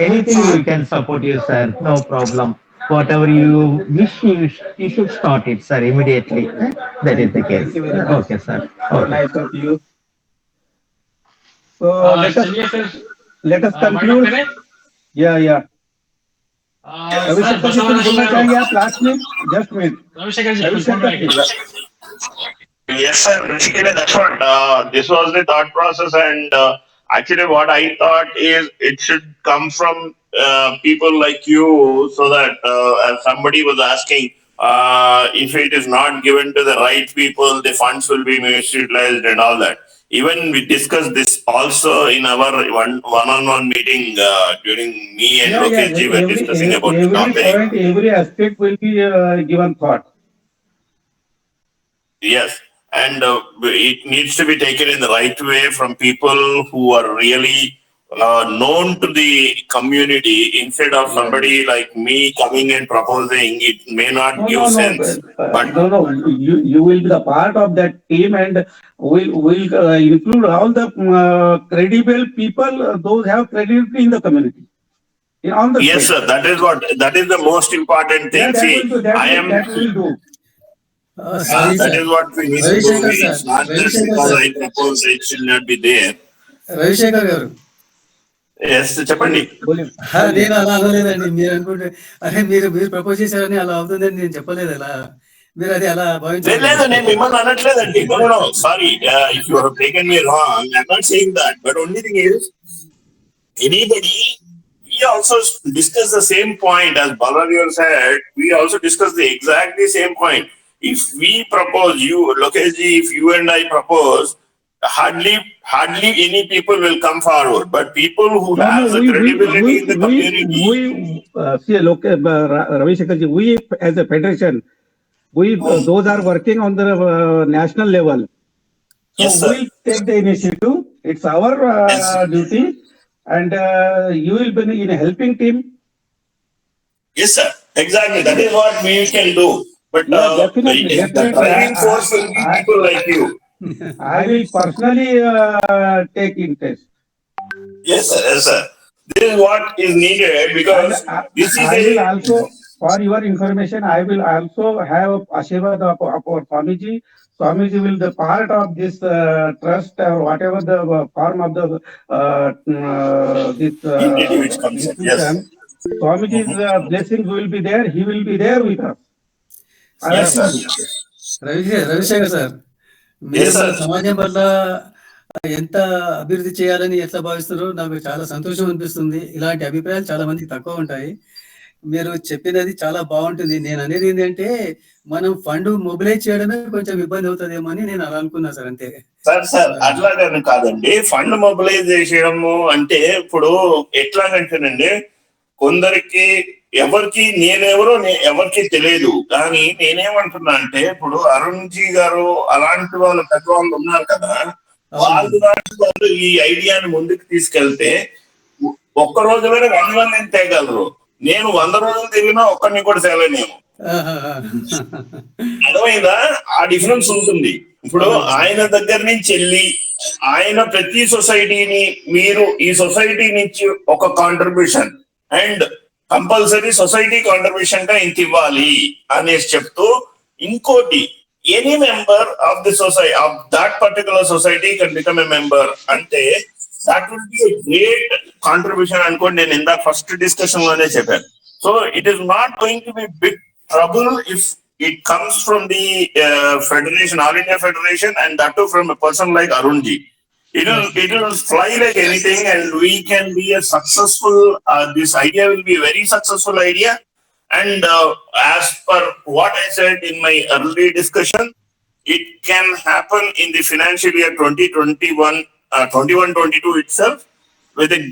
anything we can support you, sir. No problem. Whatever you wish, you should start it, sir, immediately. That is the case. Okay, sir. Okay. Nice of you. So let us conclude. Yeah. Ravishekhar जी कुछ बोलना चाहेंगे आप last में? Just minute Ravishekhar ji. Yes, sir. Basically, that's what this was the thought process, and actually, what I thought is it should come from people like you, so that as somebody was asking, if it is not given to the right people, the funds will be misutilized and all that. Even we discussed this also in our one-on-one meeting during me and Lokesh ji were discussing about the campaign. Every point, every aspect will be given thought. Yes, and it needs to be taken in the right way from people who are really known to the community, instead of somebody like me coming and proposing. It may not give sense. But no, you will be the part of that team, and will include all the credible people, those have credibility in the community. On the yes, state. Sir, that is the most important thing. That will do. That is what we need to do. It's not just because I propose it should not be there. Ravi Shekhar గారు, yes చెప్పండి. నేను అలా అనలేదండి. మీరు అనుకుంటే అరే మీరు propose చేశారని అలా అవుతుందని నేను చెప్పలేదు. అలా మీరు అది అలా భావించలేదు. లేదు, నేను మిమ్మల్ని అనట్లేదండి. Sorry if you have taken me wrong. I am not saying that. But only thing is anybody, we also discuss the same point as Baladev said. We also discuss the exactly same point. If we propose, you Lokesh ji, if you and I propose, hardly any people will come forward. But people who have the credibility in the community. See, Ravishankar ji, we as a federation, those are working on the national level. So yes, sir. We take the initiative. It's our duty, and you will be in a helping team. Yes, sir. Exactly. That is what we can do. But definitely. The driving force will be people like you. I will personally take interest. Yes, sir. Yes, sir. This is what is needed, because this is will also, for your information, I will also have Ashirwad of our Swamiji. Swamiji will be part of this trust, or whatever the form of the this which comes in. Yes. Swamiji's blessings will be there. He will be there with us. Yes, sir. Ravi Shekhar sir, మీరు సమాజం పట్ల ఎంత అభివృద్ధి చేయాలని ఎట్లా భావిస్తున్నారో నాకు చాలా సంతోషం అనిపిస్తుంది. ఇలాంటి అభిప్రాయాలు చాలా మందికి తక్కువ ఉంటాయి. మీరు చెప్పినది చాలా బాగుంటుంది. నేను అనేది ఏంటంటే మనం ఫండ్ మొబిలైజ్ చేయడమే కొంచెం ఇబ్బంది అవుతుందేమో అని నేను అలా అనుకున్నా సార్. అంతే సార్. అట్లాగని కాదండి. ఫండ్ మొబిలైజ్ చేయడము అంటే ఇప్పుడు ఎట్లాగంటేనండి, కొందరికి ఎవరికి నేనెవరో ఎవరికి తెలియదు. కానీ నేనేమంటున్నా అంటే, ఇప్పుడు అరుణ్ జీ గారు అలాంటి వాళ్ళు పెద్దవాళ్ళు ఉన్నారు కదా, వాళ్ళు ఈ ఐడియాని ముందుకు తీసుకెళ్తే ఒక్క రోజులోనే 100 మందిని తేగలరు. నేను 100 రోజులు తిరిగినా ఒక్కడిని కూడా తేలేనేమో. అర్థమైందా? ఆ డిఫరెన్స్ ఉంటుంది. ఇప్పుడు ఆయన దగ్గర నుంచి వెళ్ళి ఆయన ప్రతి సొసైటీని మీరు ఈ సొసైటీ నుంచి ఒక contribution and compulsory society contribution గా ఇంత ఇవ్వాలి అనేసి చెప్తూ, ఇంకోటి any member of the society of that particular society can become a member అంటే that will be a great contribution అనుకోండి. నేను ఇందాక ఫస్ట్ డిస్కషన్ లోనే చెప్పాను. So it is not going to be big trouble if it comes from the federation, All India Federation, and that too from a person like Arunji. It will fly like anything, and we can be a successful. This idea will be a very successful idea, and as per what I said in my early discussion, it can happen in the financial year 2021-22 itself with a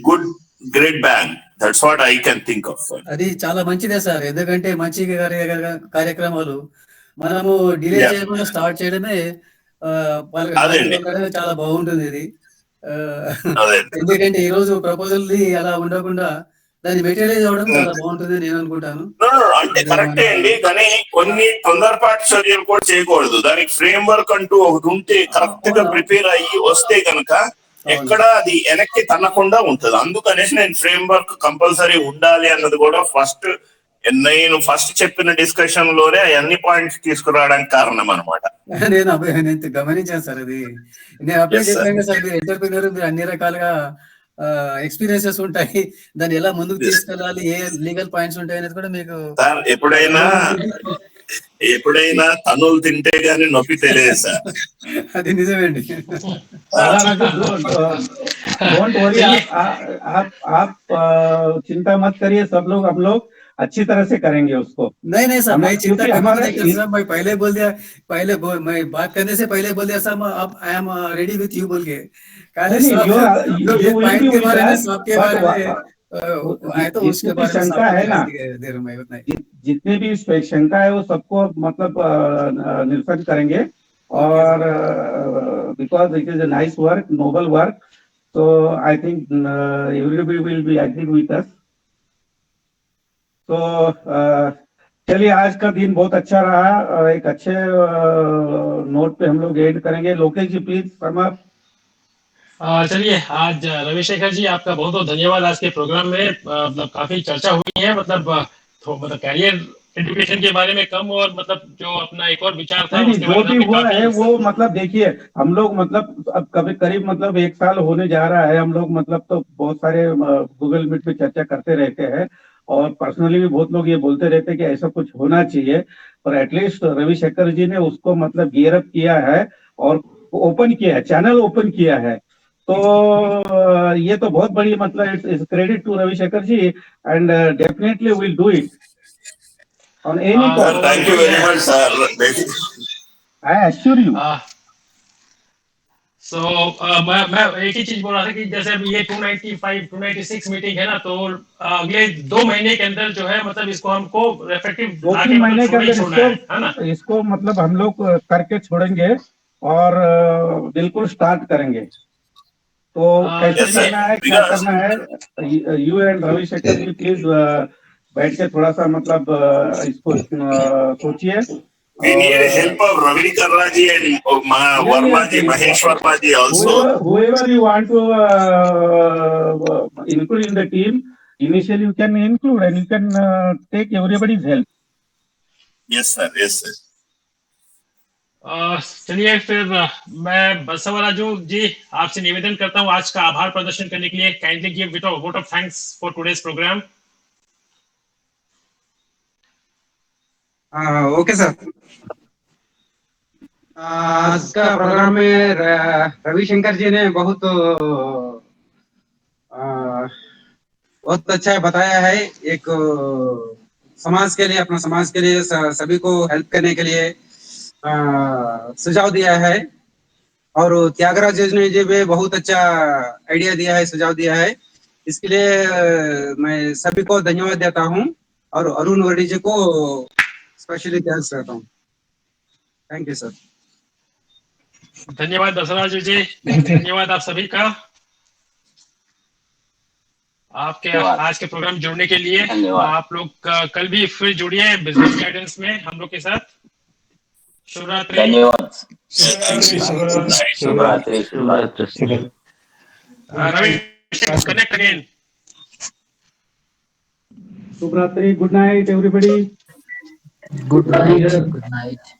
great bang. That's what I can think of. అది చాలా మంచిదే sir, ఎందుకంటే మంచి కార్యక్రమాలు మనము delay చేయకుండా start చేయడమే చాలా బాగుంటుంది ఇది. ఎందుకంటే ఈ రోజు ప్రపోజల్ అలా ఉండకుండా దాన్ని మెటీరియలైజ్ అవ్వడం చాలా బాగుంటుంది నేను అనుకుంటాను. అంటే కరెక్టే అండి, కానీ కొన్ని తొందరపాటు చర్యలు కూడా చేయకూడదు. దానికి ఫ్రేమ్ వర్క్ అంటూ ఒకటి ఉంటే కరెక్ట్ గా ప్రిపేర్ అయ్యి వస్తే కనుక ఎక్కడ అది వెనక్కి తన్నకుండా ఉంటది. అందుకనేసి నేను ఫ్రేమ్ వర్క్ కంపల్సరీ ఉండాలి అన్నది కూడా నేను ఫస్ట్ చెప్పిన డిస్కషన్ లోనే అన్ని పాయింట్స్ తీసుకురావడానికి కారణం అనమాట. నేను గమనించాను సార్, అది నేను అప్లై చేశాను సార్. మీరు ఎంటర్ప్రినర్, మీరు అన్ని రకాలుగా ఎక్స్పీరియన్సెస్ ఉంటాయి, దాన్ని ఎలా ముందుకు తీసుకెళ్ళాలి, ఏ లీగల్ పాయింట్స్ ఉంటాయి అనేది కూడా మీకు ఎప్పుడైనా తనులు తింటే గానీ నొప్పి తెలియదు సార్. అది నిజమేండి. डोंट वरी, आप चिंता मत करिए, सब लोग हम लोग अच्छी तरह से करेंगे उसको. नहीं सर, मैं चिंता मैं पहले बोल दिया, मैं बात करने से पहले बोल दिया सर, अब आई एम रेडी विथ यू बोल के शंका है ना, जितने भी शंका है वो सबको मतलब निरसन करेंगे. और because it is a nice work, noble work, so I think everybody will be agree with us. तो चलिए, आज का दिन बहुत अच्छा रहा, एक अच्छे नोट पे हम लोग एंड करेंगे. लोकेश जी प्लीज समाप्त. चलिए, आज रविशेखर जी आपका बहुत बहुत धन्यवाद. आज के प्रोग्राम में मतलब काफी चर्चा हुई है, मतलब कैरियर एजुकेशन के बारे में कम, और मतलब जो अपना एक और विचार था जो भी हुआ है वो मतलब देखिए, हम लोग मतलब अब कभी करीब मतलब 1 साल होने जा रहा है. हम लोग मतलब तो बहुत सारे गूगल मीट पे चर्चा करते रहते हैं, और पर्सनली भी बहुत लोग ये बोलते रहते हैं कि ऐसा कुछ होना चाहिए. पर एटलीस्ट रविशेखर जी ने उसको मतलब गियर अप किया है और ओपन किया है, चैनल ओपन किया है. तो ये तो बहुत बड़ी मतलब it's credit to Ravishekhar ji, and definitely will do it on any call. Thank you very much sir, I assure you. So मैं एक ही चीज बोल रहा था कि जैसे अभी ये 296 मीटिंग है ना, तो अगले 2 महीने के अंदर जो है मतलब इसको हमको इफेक्टिव 2-3 महीने के अंदर इसको मतलब हम लोग करके छोड़ेंगे और बिल्कुल स्टार्ट करेंगे. तो कैसे करना है, क्या करना है, you and Ravishekhar ji please बैठ के थोड़ा सा मतलब इसको सोचिए. We need help of Ravi Karra ji and Verma ji, Mahesh Verma ji also. Whoever you want to include in the team, initially you can include and you can take everybody's help. Yes sir, yes sir. चलिए, फिर मैं बसवराजू जी आपसे निवेदन करता हूँ आज का आभार प्रदर्शन करने के लिए. Kindly give vote of thanks for today's programme. Okay sir. आज का प्रोग्राम में रविशंकर जी ने बहुत अच्छा बताया है. एक समाज के लिए, अपना समाज के लिए, सभी को हेल्प करने के लिए सुझाव दिया है. और त्यागराज जी भी बहुत अच्छा आइडिया दिया है, सुझाव दिया है. इसके लिए मैं सभी को धन्यवाद देता हूँ, और अरुण वर्डी जी को स्पेशली थैंक्स करता हूँ. Thank you sir. धन्यवाद बसवराजू जी, धन्यवाद आप सभी का. आपके धन्यवाद। आज के प्रोग्राम जुड़ने के लिए। धन्यवाद। आप लोग कल भी फिर जुड़िए बिजनेस गाइडेंस में हम लोग के साथ। शुभरात्रि। धन्यवाद। शुभरात्रि। शुभरात्रि। Ravi, connect again. Shubhratri, good night everybody. Good night. Good night.